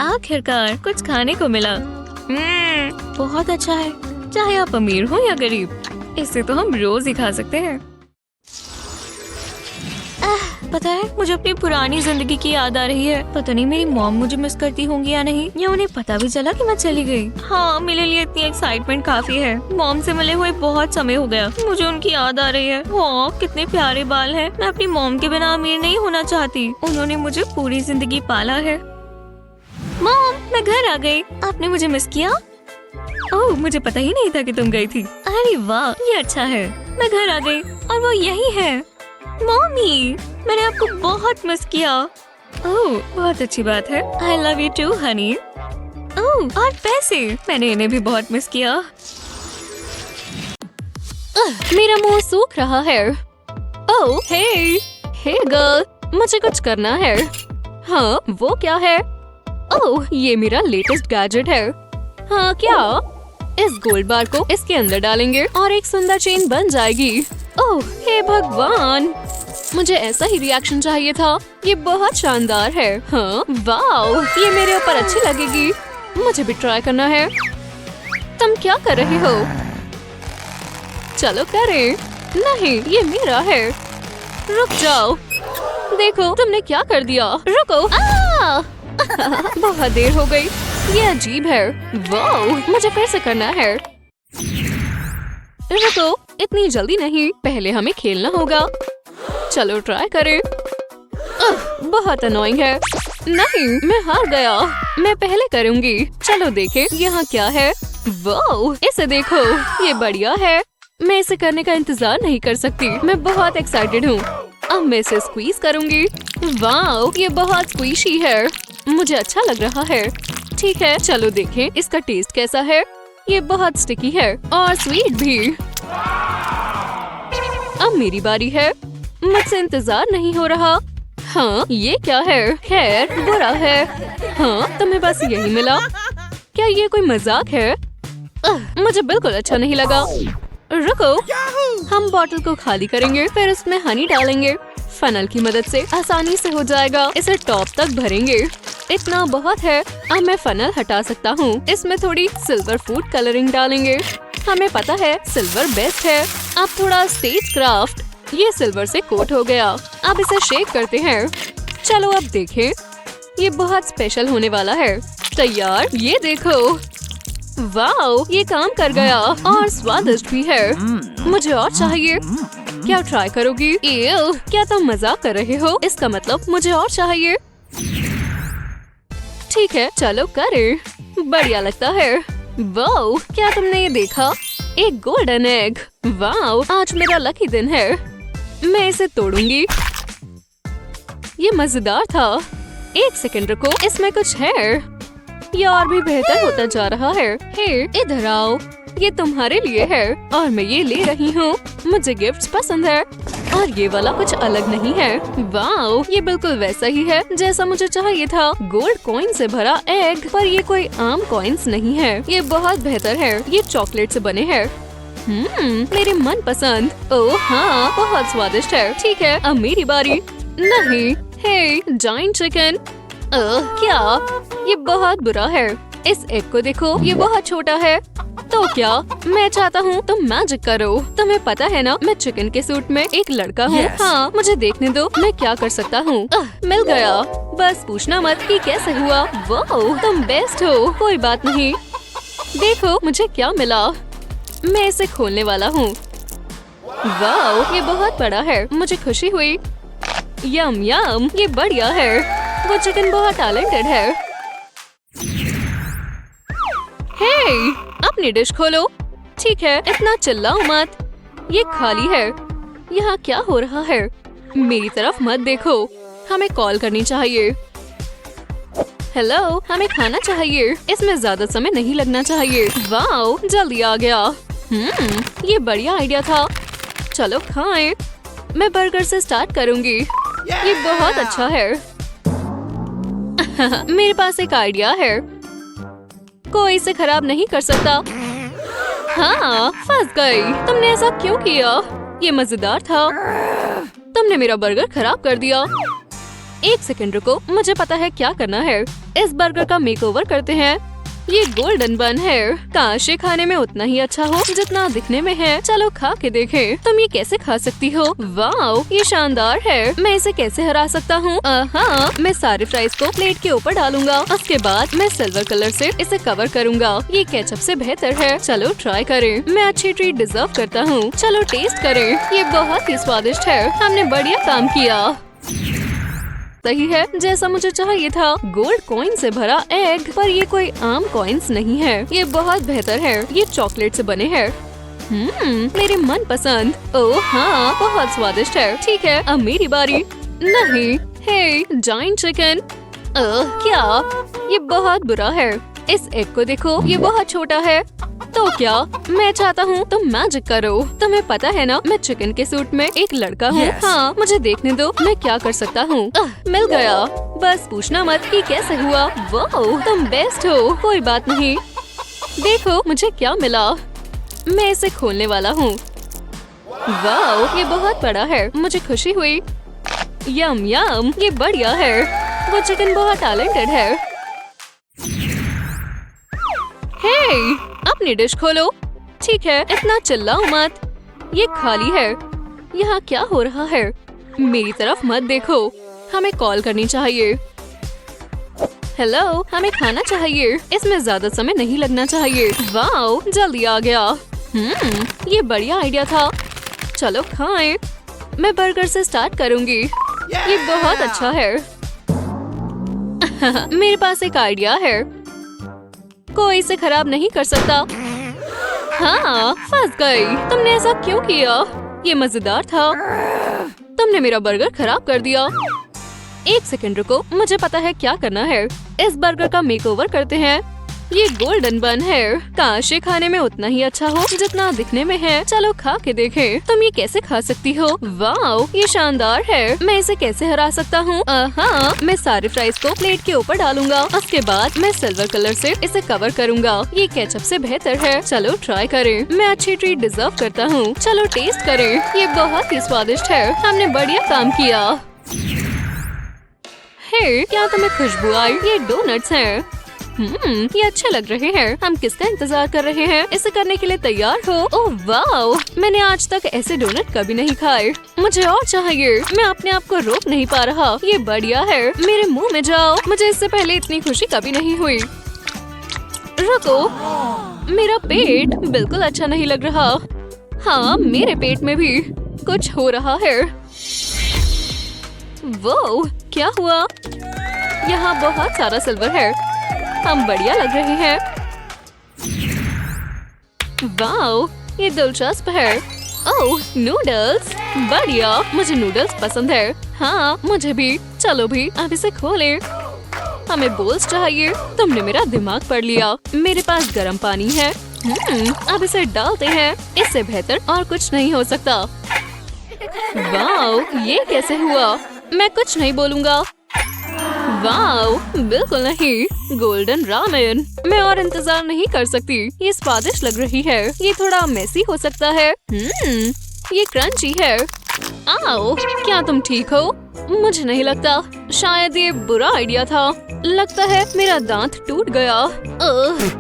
आखिरकार कुछ खाने को मिला। बहुत अच्छा है, चाहे आप अमीर हो या गरीब। इससे तो हम रोज ही खा सकते हैं। पता है, मुझे अपनी पुरानी जिंदगी की याद आ रही है। पता नहीं मेरी मॉम मुझे मिस करती होंगी या नहीं, या उन्हें पता भी चला कि मैं चली गई। हाँ, मेरे लिए इतनी एक्साइटमेंट काफी है। मॉम से मिले हुए बहुत समय हो गया। मुझे उनकी याद आ रही है। हाँ, कितने प्यारे बाल हैं। मैं अपनी मॉम के बिना अमीर नहीं होना चाहती। उन्होंने मुझे पूरी जिंदगी पाला है। मॉम, मैं घर आ गई। आपने मुझे मिस किया? ओह, मुझे पता ही नहीं था कि तुम गई थी। अरे वाह, ये अच्छा है। मैं घर आ गई और वो यही है। मॉमी, मैंने आपको बहुत मिस किया। ओह, बहुत अच्छी बात है। I love you too honey. Oh, और पैसे, मैंने इन्हें भी बहुत मिस किया। मेरा मुंह सूख रहा है। ओह, हे गर्ल, मुझे कुछ करना है। हाँ, वो क्या है? ओह, ये मेरा लेटेस्ट गैजेट है। हाँ, क्या? इस गोल्ड बार को इसके अंदर डालेंगे और एक सुंदर चेन बन जाएगी। ओह, हे भगवान, मुझे ऐसा ही रिएक्शन चाहिए था। ये बहुत शानदार है। हाँ, वाओ, ये मेरे ऊपर अच्छी लगेगी। मुझे भी ट्राई करना है। तुम क्या कर रही हो? चलो करें। नहीं, ये मेरा है। रुक जाओ। देखो, तुमने क्या कर दिया। रुको। बहुत देर हो गई। ये अजीब है। वाओ, मुझे फिर से करना है। रुको, इतनी जल्दी नहीं, पहले हमें खेलना होगा। चलो ट्राई करें। बहुत अनोइंग है। नहीं, मैं हार गया। मैं पहले करूंगी। चलो देखें यहाँ क्या है। वाओ, इसे देखो, ये बढ़िया है। मैं इसे करने का इंतजार नहीं कर सकती। मैं बहुत एक्साइटेड हूँ। अब मैं इसे स्क्वीज करूंगी। वाओ, ये बहुत स्क्वीशी है। मुझे अच्छा लग रहा है। ठीक है, चलो देखें इसका टेस्ट कैसा है। ये बहुत स्टिकी है और स्वीट भी। अब मेरी बारी है। मुझसे इंतजार नहीं हो रहा। हाँ, ये क्या है? खैर, बुरा है। हाँ, तुम्हें बस यही मिला? क्या ये कोई मजाक है? मुझे बिल्कुल अच्छा नहीं लगा। रुको, हम बॉटल को खाली करेंगे, फिर उसमें हनी डालेंगे। फनल की मदद से आसानी से हो जाएगा। इसे टॉप तक भरेंगे। इतना बहुत है। अब मैं फनल हटा सकता हूँ। इसमें थोड़ी सिल्वर फूड कलरिंग डालेंगे। हमें पता है सिल्वर बेस्ट है। अब थोड़ा स्टेज क्राफ्ट। ये सिल्वर से कोट हो गया। अब इसे शेक करते हैं। चलो अब देखें। ये बहुत स्पेशल होने वाला है। तैयार, ये देखो। वाओ, ये काम कर गया और स्वादिष्ट भी है। मुझे और चाहिए। क्या ट्राई करोगी? एव, क्या तुम मजाक कर रहे हो? इसका मतलब मुझे और चाहिए। ठीक है, चलो करें। बढ़िया लगता है। वाओ, क्या तुमने ये देखा? एक गोल्डन एग। वाओ, आज मेरा लकी दिन है। मैं इसे तोड़ूंगी। ये मजेदार था। एक सेकंड रुको, इसमें कुछ है। ये और भी बेहतर होता जा रहा है। हे, इधर आओ। ये तुम्हारे लिए है और मैं ये ले रही हूँ। मुझे गिफ्ट्स पसंद है और ये वाला कुछ अलग नहीं है। वाओ, ये बिल्कुल वैसा ही है जैसा मुझे चाहिए था। गोल्ड कॉइन से भरा एग, पर ये कोई आम कॉइन्स नहीं है। ये बहुत बेहतर है। ये चॉकलेट से बने हैं। मेरे मन पसंद। ओह हाँ, बहुत स्वादिष्ट है। ठीक है, अब मेरी बारी। नहीं, हे, जायंट चिकन। क्या? ये बहुत बुरा है। इस एग को देखो, ये बहुत छोटा है। तो क्या? मैं चाहता हूँ तुम मैजिक करो। तुम्हें पता है ना, मैं चिकन के सूट में एक लड़का हूँ। हाँ, मुझे देखने दो मैं क्या कर सकता हूँ। मिल गया। बस पूछना मत कि कैसे हुआ। वाओ, तुम बेस्ट हो। कोई बात नहीं। देखो मुझे क्या मिला। मैं इसे खोलने वाला हूँ। वाओ, ये बहुत बड़ा है। मुझे खुशी हुई। यम यम, ये बढ़िया है। वो चिकन बहुत टैलेंटेड है। हे, अपनी डिश खोलो। ठीक है, इतना चिल्लाओ मत। ये खाली है। यहाँ क्या हो रहा है? मेरी तरफ मत देखो। हमें कॉल करनी चाहिए। हेलो, हमें खाना चाहिए। इसमें ज्यादा समय नहीं लगना चाहिए। वाओ, जल्दी आ गया। ये बढ़िया आइडिया था। चलो खाएं। मैं बर्गर से स्टार्ट करूंगी। ये बहुत अच्छा है। मेरे पास एक आइडिया है। कोई इसे खराब नहीं कर सकता। हाँ, फंस गई। तुमने ऐसा क्यों किया? ये मजेदार था। तुमने मेरा बर्गर खराब कर दिया। एक सेकंड रुको, मुझे पता है क्या करना है। इस बर्गर का मेकओवर करते हैं। ये गोल्डन बन है। काश ये खाने में उतना ही अच्छा हो जितना दिखने में है। चलो खा के देखें। तुम ये कैसे खा सकती हो? वाओ, ये शानदार है। मैं इसे कैसे हरा सकता हूँ? हाँ, मैं सारे फ्राइज को प्लेट के ऊपर डालूंगा। उसके बाद मैं सिल्वर कलर से इसे कवर करूंगा। ये केचप से बेहतर है। चलो ट्राई करें। मैं अच्छी ट्रीट डिजर्व करता हूँ। चलो टेस्ट करें। ये बहुत ही स्वादिष्ट है। हमने बढ़िया काम किया। सही है, जैसा मुझे चाहिए था। गोल्ड कॉइन से भरा एग, पर ये कोई आम कॉइन्स नहीं है। ये बहुत बेहतर है। ये चॉकलेट से बने हैं। मेरे मन पसंद। ओह हाँ, बहुत स्वादिष्ट है। ठीक है, अब मेरी बारी। नहीं, हे, जायंट चिकन। क्या? ये बहुत बुरा है। इस एग को देखो, ये बहुत छोटा है। तो क्या? मैं चाहता हूँ तुम मैजिक करो। तुम्हें पता है ना, मैं चिकन के सूट में एक लड़का हूँ। हाँ, मुझे देखने दो मैं क्या कर सकता हूँ। मिल गया। बस पूछना मत कि कैसे हुआ। वाओ, तुम बेस्ट हो। कोई बात नहीं। देखो मुझे क्या मिला। मैं इसे खोलने वाला हूँ। वाओ, ये बहुत बड़ा है। मुझे खुशी हुई। यम यम, ये बढ़िया है। वो चिकन बहुत टैलेंटेड है। हे, अपनी डिश खोलो। ठीक है, इतना चिल्लाओ मत। ये खाली है। यहाँ क्या हो रहा है? मेरी तरफ मत देखो। हमें कॉल करनी चाहिए। हेलो, हमें खाना चाहिए। इसमें ज्यादा समय नहीं लगना चाहिए। वाओ, जल्दी आ गया। ये बढ़िया आइडिया था। चलो खाएं। मैं बर्गर से स्टार्ट करूंगी। ये बहुत अच्छा है। मेरे पास एक आइडिया है। कोई इसे खराब नहीं कर सकता। हाँ, फंस गई। तुमने ऐसा क्यों किया? ये मजेदार था। तुमने मेरा बर्गर खराब कर दिया। एक सेकंड रुको, मुझे पता है क्या करना है। इस बर्गर का मेकओवर करते हैं। ये गोल्डन बन है। काश ये खाने में उतना ही अच्छा हो जितना दिखने में है। चलो खा के देखें। तुम ये कैसे खा सकती हो? वाओ, ये शानदार है। मैं इसे कैसे हरा सकता हूँ? हाँ, मैं सारे फ्राइज को प्लेट के ऊपर डालूंगा। उसके बाद मैं सिल्वर कलर से इसे कवर करूंगा। ये केचप से बेहतर है। चलो ट्राई करें। मैं अच्छी ट्रीट डिजर्व करता हूँ। चलो टेस्ट करें। ये बहुत ही स्वादिष्ट है। हमने बढ़िया काम किया। हे, क्या तुम्हें खुशबू आई? ये डोनट्स हैं। ये अच्छे लग रहे हैं। हम किसका इंतजार कर रहे हैं? इसे करने के लिए तैयार हो? ओह वाओ, मैंने आज तक ऐसे डोनट कभी नहीं खाए। मुझे और चाहिए। मैं अपने आप को रोक नहीं पा रहा। ये बढ़िया है। मेरे मुंह में जाओ। मुझे इससे पहले इतनी खुशी कभी नहीं हुई। रुको, मेरा पेट बिल्कुल अच्छा नहीं लग रहा। हाँ, मेरे पेट में भी कुछ हो रहा है। वो क्या हुआ? यहाँ बहुत सारा सिल्वर है। हम बढ़िया लग रहे हैं। वाओ, ये दिलचस्प है। ओह, नूडल्स, बढ़िया, मुझे नूडल्स पसंद है। हाँ, मुझे भी। चलो भी, अब इसे खोलें। हमें बोल्स चाहिए। तुमने मेरा दिमाग पढ़ लिया। मेरे पास गर्म पानी है। अब इसे डालते हैं। इससे बेहतर और कुछ नहीं हो सकता। वाओ, ये कैसे हुआ? मैं कुछ नहीं बोलूँगा। वाओ, बिल्कुल नहीं। Golden ramen. मैं और इंतजार नहीं कर सकती। ये स्वादिष्ट लग रही है। ये थोड़ा मेसी हो सकता है। ये क्रंची है। आओ, क्या तुम ठीक हो? मुझे नहीं लगता। शायद ये बुरा आइडिया था। लगता है मेरा दांत टूट गया।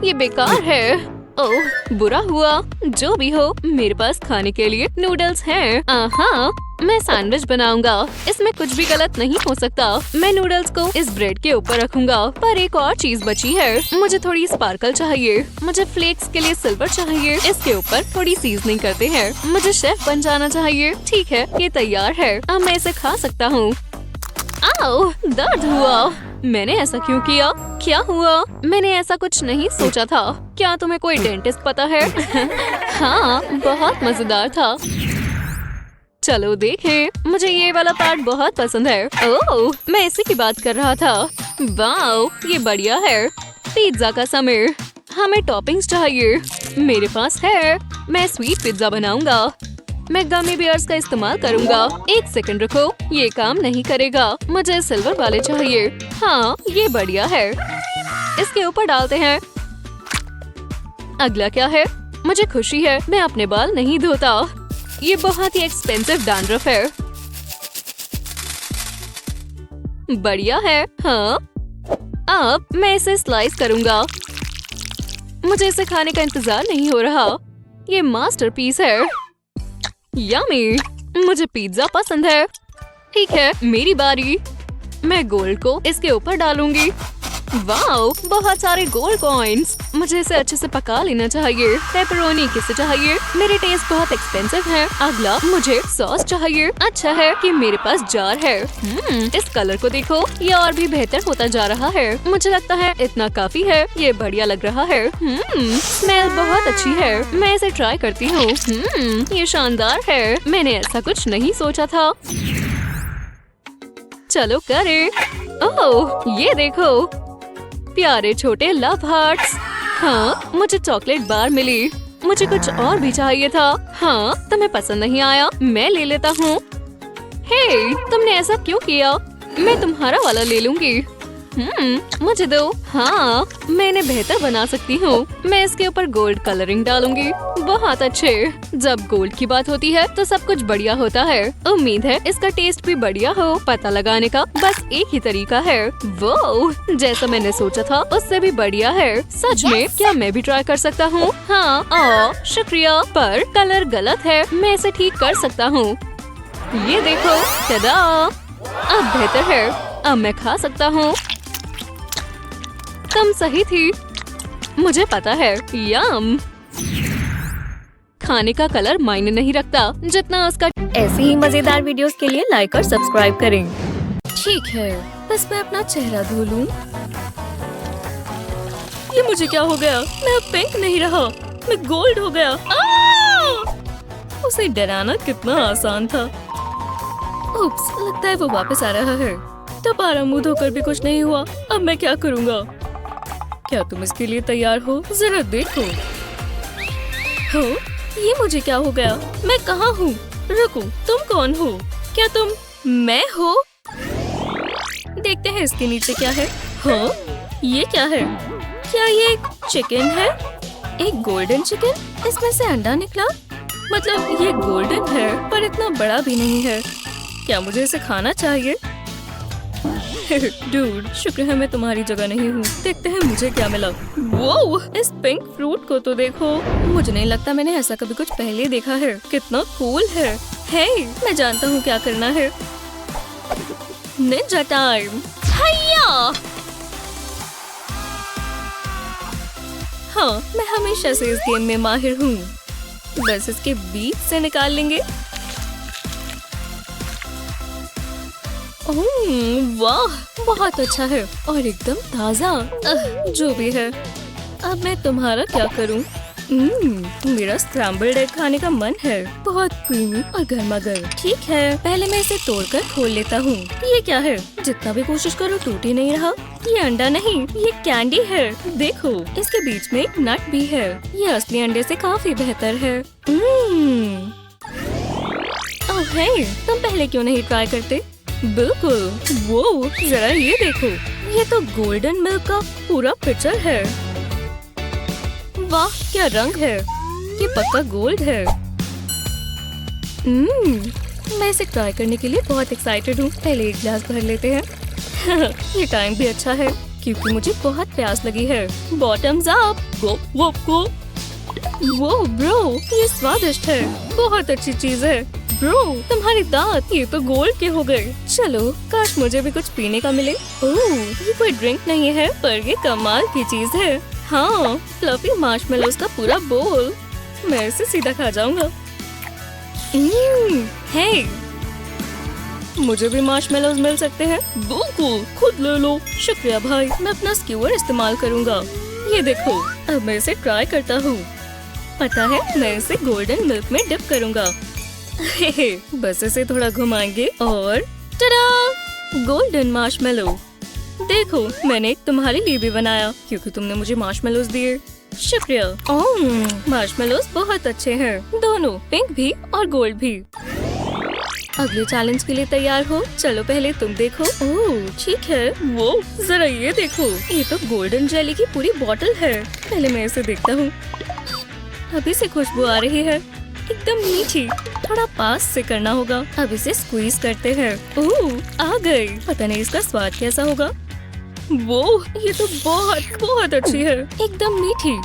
ये बेकार है। ओह, बुरा हुआ। जो भी हो, मेरे पास खाने के लिए नूडल्स हैं। हाँ, मैं सैंडविच बनाऊंगा। इसमें कुछ भी गलत नहीं हो सकता। मैं नूडल्स को इस ब्रेड के ऊपर रखूंगा। पर एक और चीज बची है। मुझे थोड़ी स्पार्कल चाहिए। मुझे फ्लेक्स के लिए सिल्वर चाहिए। इसके ऊपर थोड़ी सीजनिंग करते हैं। मुझे शेफ बन जाना चाहिए। ठीक है, ये तैयार है। अब मैं इसे खा सकता हूँ। आओ, दर्द हुआ। मैंने ऐसा क्यों किया? क्या हुआ? मैंने ऐसा कुछ नहीं सोचा था। क्या तुम्हें कोई डेंटिस्ट पता है? हाँ, बहुत मजेदार था। चलो देखें। मुझे ये वाला पार्ट बहुत पसंद है। ओह, मैं इसी की बात कर रहा था। वाओ, ये बढ़िया है। पिज्जा का समय। हमें टॉपिंग्स चाहिए। मेरे पास है। मैं स्वीट पिज्जा बनाऊंगा। मैं गमी बियर्स का इस्तेमाल करूंगा। एक सेकंड रुको, ये काम नहीं करेगा। मुझे सिल्वर वाले चाहिए। हाँ, ये बढ़िया है। इसके ऊपर डालते हैं। अगला क्या है? मुझे खुशी है। मैं अपने बाल नहीं धोता। ये बहुत ही एक्सपेंसिव डैंड्रफ है। बढ़िया है। हाँ, अब मैं इसे स्लाइस करूंगा। मुझे इसे खाने का इंतजार नहीं हो रहा। ये मास्टरपीस है। यम्मी, मुझे पिज्जा पसंद है। ठीक है, मेरी बारी। मैं गोल्ड को इसके ऊपर डालूंगी। वाओ, बहुत सारे गोल्ड कॉइन्स। मुझे इसे अच्छे से पका लेना चाहिए। पेपरोनी किसे चाहिए? मेरे टेस्ट बहुत एक्सपेंसिव है। अगला, मुझे सॉस चाहिए। अच्छा है कि मेरे पास जार है। इस कलर को देखो, ये और भी बेहतर होता जा रहा है। मुझे लगता है इतना काफी है। ये बढ़िया लग रहा है। स्मेल बहुत अच्छी है। मैं इसे ट्राई करती हूँ। ये शानदार है। मैंने ऐसा कुछ नहीं सोचा था। चलो करें। ओह, ये देखो, प्यारे छोटे लव हार्ट्स। हाँ, मुझे चॉकलेट बार मिली। मुझे कुछ और भी चाहिए था। हाँ, तुम्हें पसंद नहीं आया? मैं ले लेता हूँ। हे, तुमने ऐसा क्यों किया? मैं तुम्हारा वाला ले लूंगी। मुझे दो। हाँ, मैं इन्हें बेहतर बना सकती हूँ। मैं इसके ऊपर गोल्ड कलरिंग डालूंगी। बहुत अच्छे। जब गोल्ड की बात होती है तो सब कुछ बढ़िया होता है। उम्मीद है इसका टेस्ट भी बढ़िया हो। पता लगाने का बस एक ही तरीका है। वो जैसा मैंने सोचा था उससे भी बढ़िया है। सच में? क्या मैं भी ट्राई कर सकता हूँ? हाँ, शुक्रिया। पर कलर गलत है। मैं इसे ठीक कर सकता हूँ। ये देखो, टडा! अब बेहतर है। अब मैं खा सकता हूँ। तुम सही थी। मुझे पता है। यम। खाने का कलर मायने नहीं रखता जितना उसका। ऐसी ही मजेदार वीडियोस के लिए लाइक और सब्सक्राइब करें। ठीक है, बस मैं अपना चेहरा धो लूं। ये मुझे क्या हो गया? मैं अब पिंक नहीं रहा, मैं गोल्ड हो गया। उसे डराना कितना आसान था। उप्स, लगता है वो वापस आ रहा है। दोबारा मुंह धोकर भी कुछ नहीं हुआ। अब मैं क्या करूँगा? क्या तुम इसके लिए तैयार हो? जरा देखो। हो, ये मुझे क्या हो गया? मैं कहाँ हूँ? रुको, तुम कौन हो? क्या तुम मैं हो? देखते हैं इसके नीचे क्या है। हाँ, ये क्या है? क्या ये एक चिकन है? एक गोल्डन चिकन? इसमें से अंडा निकला? मतलब ये गोल्डन है पर इतना बड़ा भी नहीं है। क्या मुझे इसे खाना चाहिए? डूड, शुक्र है मैं तुम्हारी जगह नहीं हूँ। देखते हैं मुझे क्या मिला। वो इस पिंक फ्रूट को तो देखो। मुझे नहीं लगता मैंने ऐसा कभी कुछ पहले देखा है। कितना कूल है। हे, मैं जानता हूँ क्या करना है। Ninja time. हैया! हाँ, मैं हमेशा से इस गेम में माहिर हूँ। बस इसके बीच से निकाल लेंगे। वाह, बहुत अच्छा है और एकदम ताजा। जो भी है, अब मैं तुम्हारा क्या करूं? मेरा स्क्रैम्बल्ड एग खाने का मन है, बहुत क्रीमी और गर्मा गर्म। ठीक है, पहले मैं इसे तोड़कर खोल लेता हूँ। ये क्या है? जितना भी कोशिश करो टूट ही नहीं रहा। ये अंडा नहीं, ये कैंडी है। देखो, इसके बीच में एक नट भी है। ये असली अंडे से काफी बेहतर है। ओह हे, तुम पहले क्यों नहीं ट्राई करते? बिल्कुल। वो जरा ये देखो, ये तो गोल्डन मिल्क का पूरा पिक्चर है। वाह, क्या रंग है! ये पक्का गोल्ड है। मैं इसे ट्राई करने के लिए बहुत एक्साइटेड हूँ। पहले एक गिलास भर लेते हैं। ये टाइम भी अच्छा है क्योंकि मुझे बहुत प्यास लगी है। Bottoms up! गो वो गो! वो ब्रो, ये स्वादिष्ट है, बहुत अच्छी चीज है। ब्रो, तुम्हारे दांत ये तो गोल्ड के हो गए। चलो, काश मुझे भी कुछ पीने का मिले। ओह, ये कोई ड्रिंक नहीं है, पर ये कमाल की चीज है। हाँ, फ्लफी मार्शमेलोज का पूरा बोल। मैं इसे सीधा खा जाऊंगा। हे, मुझे भी मार्शमेलोज मिल सकते हैं? बिल्कुल, खुद ले लो। शुक्रिया भाई, मैं अपना स्क्यूअर इस्तेमाल करूंगा। ये देखो, अब मैं इसे ट्राई करता हूँ। पता है, मैं इसे गोल्डन मिल्क में डिप करूंगा। बस इसे थोड़ा घुमाएंगे और टडा! Golden marshmallow. देखो, मैंने तुम्हारे लिए भी बनाया क्योंकि तुमने मुझे मार्शमेलोज दिए। शुक्रिया। मार्शमेलोज बहुत अच्छे हैं, दोनों, पिंक भी और गोल्ड भी। अगले चैलेंज के लिए तैयार हो? चलो पहले तुम देखो। ओह, ठीक है। वो जरा ये देखो, ये तो गोल्डन जेली की पूरी बोतल है। पहले मैं इसे देखता हूँ। अभी से खुशबू आ रही है, एकदम मीठी। थोड़ा पास से करना होगा। अब इसे स्क्वीज करते हैं। ओह, आ गई। पता नहीं इसका स्वाद कैसा होगा। वो, ये तो बहुत बहुत अच्छी है, एकदम मीठी।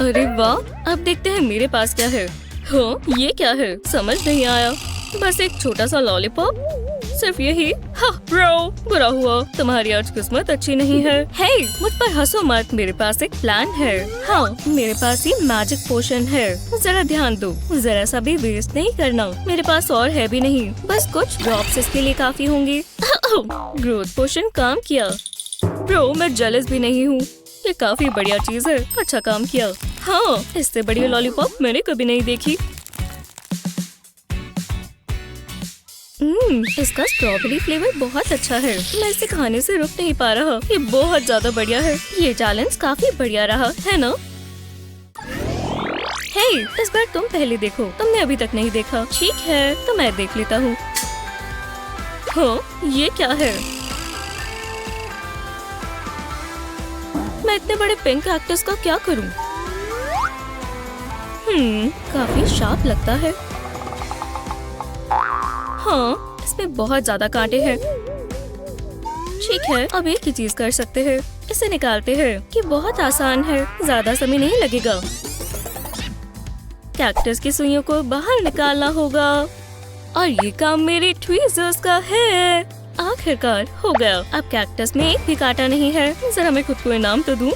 अरे वाह, अब देखते हैं मेरे पास क्या है। हाँ, ये क्या है? समझ नहीं आया। बस एक छोटा सा लॉलीपॉप, सिर्फ यही। हाँ ब्रो, बुरा हुआ, तुम्हारी आज किस्मत अच्छी नहीं है। हे, मुझ पर हंसो मत, मेरे पास एक प्लान है। हाँ, मेरे पास ये मैजिक पोशन है, जरा ध्यान दो, जरा सा भी वेस्ट नहीं करना। मेरे पास और है भी नहीं, बस कुछ ड्रॉप्स इसके लिए काफी होंगे। ग्रोथ पोशन काम किया। ब्रो, मैं जेलस भी नहीं हूँ, ये काफी बढ़िया चीज है। अच्छा काम किया। हाँ, इससे बढ़िया लॉलीपॉप मैंने कभी नहीं देखी। इसका स्ट्रॉबेरी फ्लेवर बहुत अच्छा है। मैं इसे खाने से रुक नहीं पा रहा। ये बहुत ज्यादा बढ़िया है। ये चैलेंज काफी बढ़िया रहा है ना? हे, इस बार तुम पहले देखो, तुमने अभी तक नहीं देखा। ठीक है, तो मैं देख लेता हूँ। हाँ, ये क्या है? मैं इतने बड़े पिंक कैक्टस का क्या करूँ? काफी शार्प लगता है। हाँ, इसमें बहुत ज्यादा कांटे हैं। ठीक है, अब एक ही चीज कर सकते हैं, इसे निकालते हैं। कि बहुत आसान है, ज्यादा समय नहीं लगेगा। कैक्टस की सुइयों को बाहर निकालना होगा और ये काम मेरे ट्वीजर्स का है। आखिरकार हो गया। अब कैक्टस में एक भी कांटा नहीं है। जरा मैं खुद को इनाम तो दूं।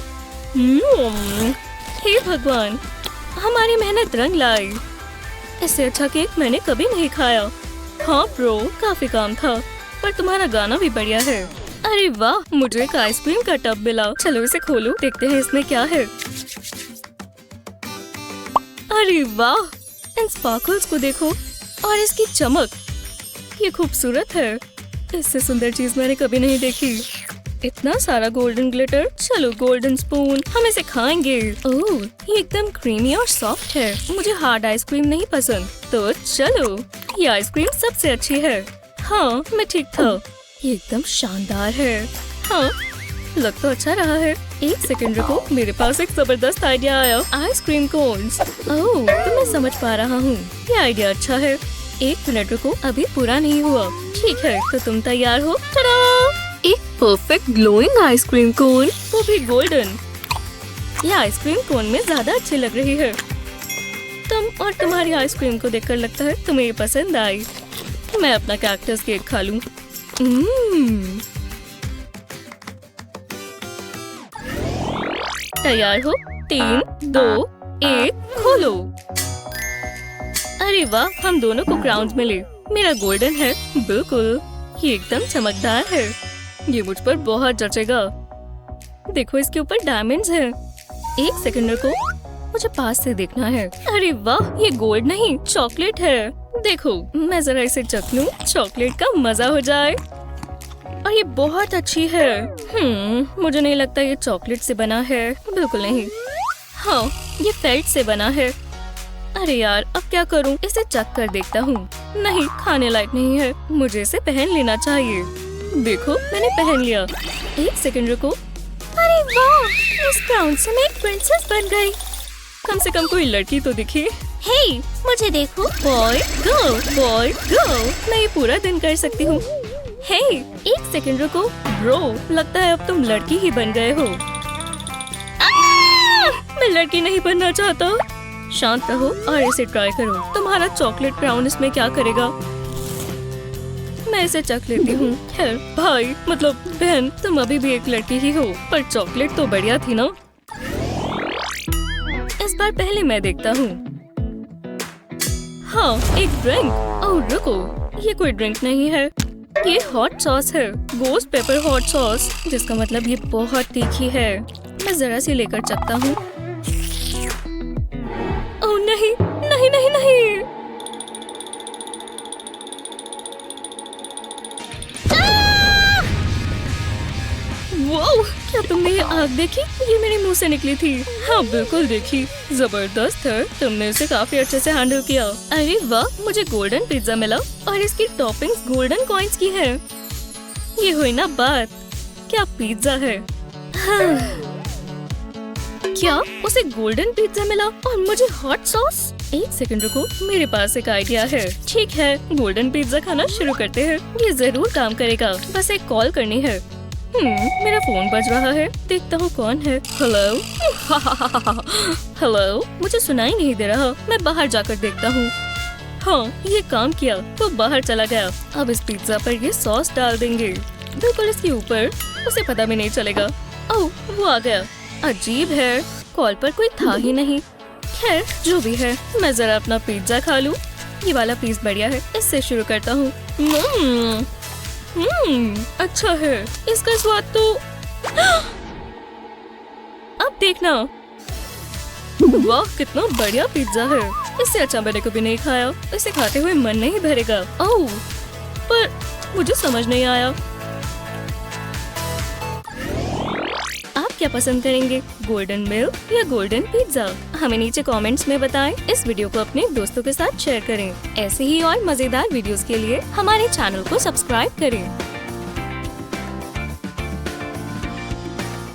हे भगवान, हमारी मेहनत रंग लाई। इससे अच्छा केक मैंने कभी नहीं खाया। हाँ ब्रो, काफी काम था, पर तुम्हारा गाना भी बढ़िया है। अरे वाह, मुझे एक आइसक्रीम का टब मिला। चलो इसे खोलो, देखते हैं इसमें क्या है। अरे वाह, इन स्पार्कल्स को देखो और इसकी चमक, ये खूबसूरत है। इससे सुंदर चीज मैंने कभी नहीं देखी। इतना सारा गोल्डन ग्लिटर। चलो गोल्डन स्पून, हम इसे खाएंगे। ओह, ये एकदम क्रीमी और सॉफ्ट है। मुझे हार्ड आइसक्रीम नहीं पसंद, तो चलो, ये आइसक्रीम सबसे अच्छी है। हाँ, मैं ठीक था। ये एकदम शानदार है। हाँ, लग तो अच्छा रहा है। एक सेकंड रुको, मेरे पास एक जबरदस्त आइडिया आया। Ice cream cons. ओह, तो मैं समझ पा रहा हूँ, ये आइडिया अच्छा है। 1 मिनट रुको, अभी पूरा नहीं हुआ। ठीक है, तो तुम तैयार हो? टडा! एक परफेक्ट ग्लोइंग आइसक्रीम कोन, वो भी गोल्डन। ये आइसक्रीम कोन में ज्यादा अच्छी लग रही है। तुम और तुम्हारी आइसक्रीम को देखकर लगता है तुम्हें ये पसंद आई। मैं अपना कैक्टस केक खा लूं। तैयार हो? 3, 2, 1 खोलो। अरे वाह, हम दोनों को क्राउन्स मिले। मेरा गोल्डन है, बिल्कुल, ये एकदम चमकदार है। ये मुझ पर बहुत जचेगा। देखो इसके ऊपर डायमंड्स हैं। एक सेकंड रुको, मुझे पास से देखना है। अरे वाह, ये गोल्ड नहीं चॉकलेट है। देखो मैं जरा इसे चख लूं, चॉकलेट का मजा हो जाए। और ये बहुत अच्छी है। मुझे नहीं लगता ये चॉकलेट से बना है, बिल्कुल नहीं। हाँ, ये फेल्ट से बना है। अरे यार, अब क्या करूं? इसे चख कर देखता हूँ। नहीं, खाने लायक नहीं है। मुझे इसे पहन लेना चाहिए। देखो मैंने पहन लिया। एक सेकंड रुको। अरे वाह, इस क्राउन से मैं एक प्रिंसेस बन गई। कम से कम कोई लड़की तो दिखी। हे, मुझे देखो। बॉय गर्ल, मैं ये पूरा दिन कर सकती हूँ। हे, एक सेकंड रुको। ब्रो, लगता है अब तुम लड़की ही बन गए हो। मैं लड़की नहीं बनना चाहता। शांत रहो और इसे ट्राई करो। तुम्हारा चॉकलेट क्राउन इसमें क्या करेगा? मैं इसे चख लेती हूँ। भाई मतलब बहन, तुम अभी भी एक लड़की ही हो, पर चॉकलेट तो बढ़िया थी ना। इस बार पहले मैं देखता हूँ। हाँ, एक ड्रिंक। ओह रुको, ये कोई ड्रिंक नहीं है, ये हॉट सॉस है। गोस्ट पेपर हॉट सॉस, जिसका मतलब ये बहुत तीखी है। मैं जरा सी लेकर चखता हूँ। ओह नहीं नहीं नहीं नहीं। वाओ, क्या तुमने ये आग देखी? ये मेरे मुंह से निकली थी। हाँ बिल्कुल देखी, जबरदस्त है। तुमने इसे काफी अच्छे से हैंडल किया। अरे वाह, मुझे गोल्डन पिज्जा मिला और इसकी टॉपिंग्स गोल्डन कॉइन्स की है। ये हुई ना बात, क्या पिज्जा है। हाँ। क्या उसे गोल्डन पिज्जा मिला और मुझे हॉट सॉस? एक सेकंड रुको, मेरे पास एक आइडिया है। ठीक है, गोल्डन पिज्जा खाना शुरू करते हैं। ये जरूर काम करेगा, बस एक कॉल करनी है। मेरा फोन बज रहा है, देखता हूँ कौन है। हेलो हेलो, मुझे सुनाई नहीं दे रहा। मैं बाहर जाकर देखता हूँ। हाँ, ये काम किया, तो बाहर चला गया। अब इस पिज्जा पर ये सॉस डाल देंगे, बिल्कुल इसके ऊपर। उसे पता भी नहीं चलेगा। ओह, वो आ गया। अजीब है, कॉल पर कोई था ही नहीं। खैर जो भी है, मैं जरा अपना पिज्जा खा लूं। ये वाला पीस बढ़िया है, इससे शुरू करता हूँ। अच्छा है, इसका स्वाद तो अब देखना। वाह, कितना बढ़िया पिज्जा है। इससे अच्छा मैंने कभी नहीं खाया। इसे खाते हुए मन नहीं भरेगा। ओह, पर मुझे समझ नहीं आया। आप क्या पसंद करेंगे, गोल्डन मिल्क या गोल्डन पिज्जा? हमें नीचे कमेंट्स में बताएं। इस वीडियो को अपने दोस्तों के साथ शेयर करें। ऐसे ही और मजेदार वीडियोस के लिए हमारे चैनल को सब्सक्राइब करें।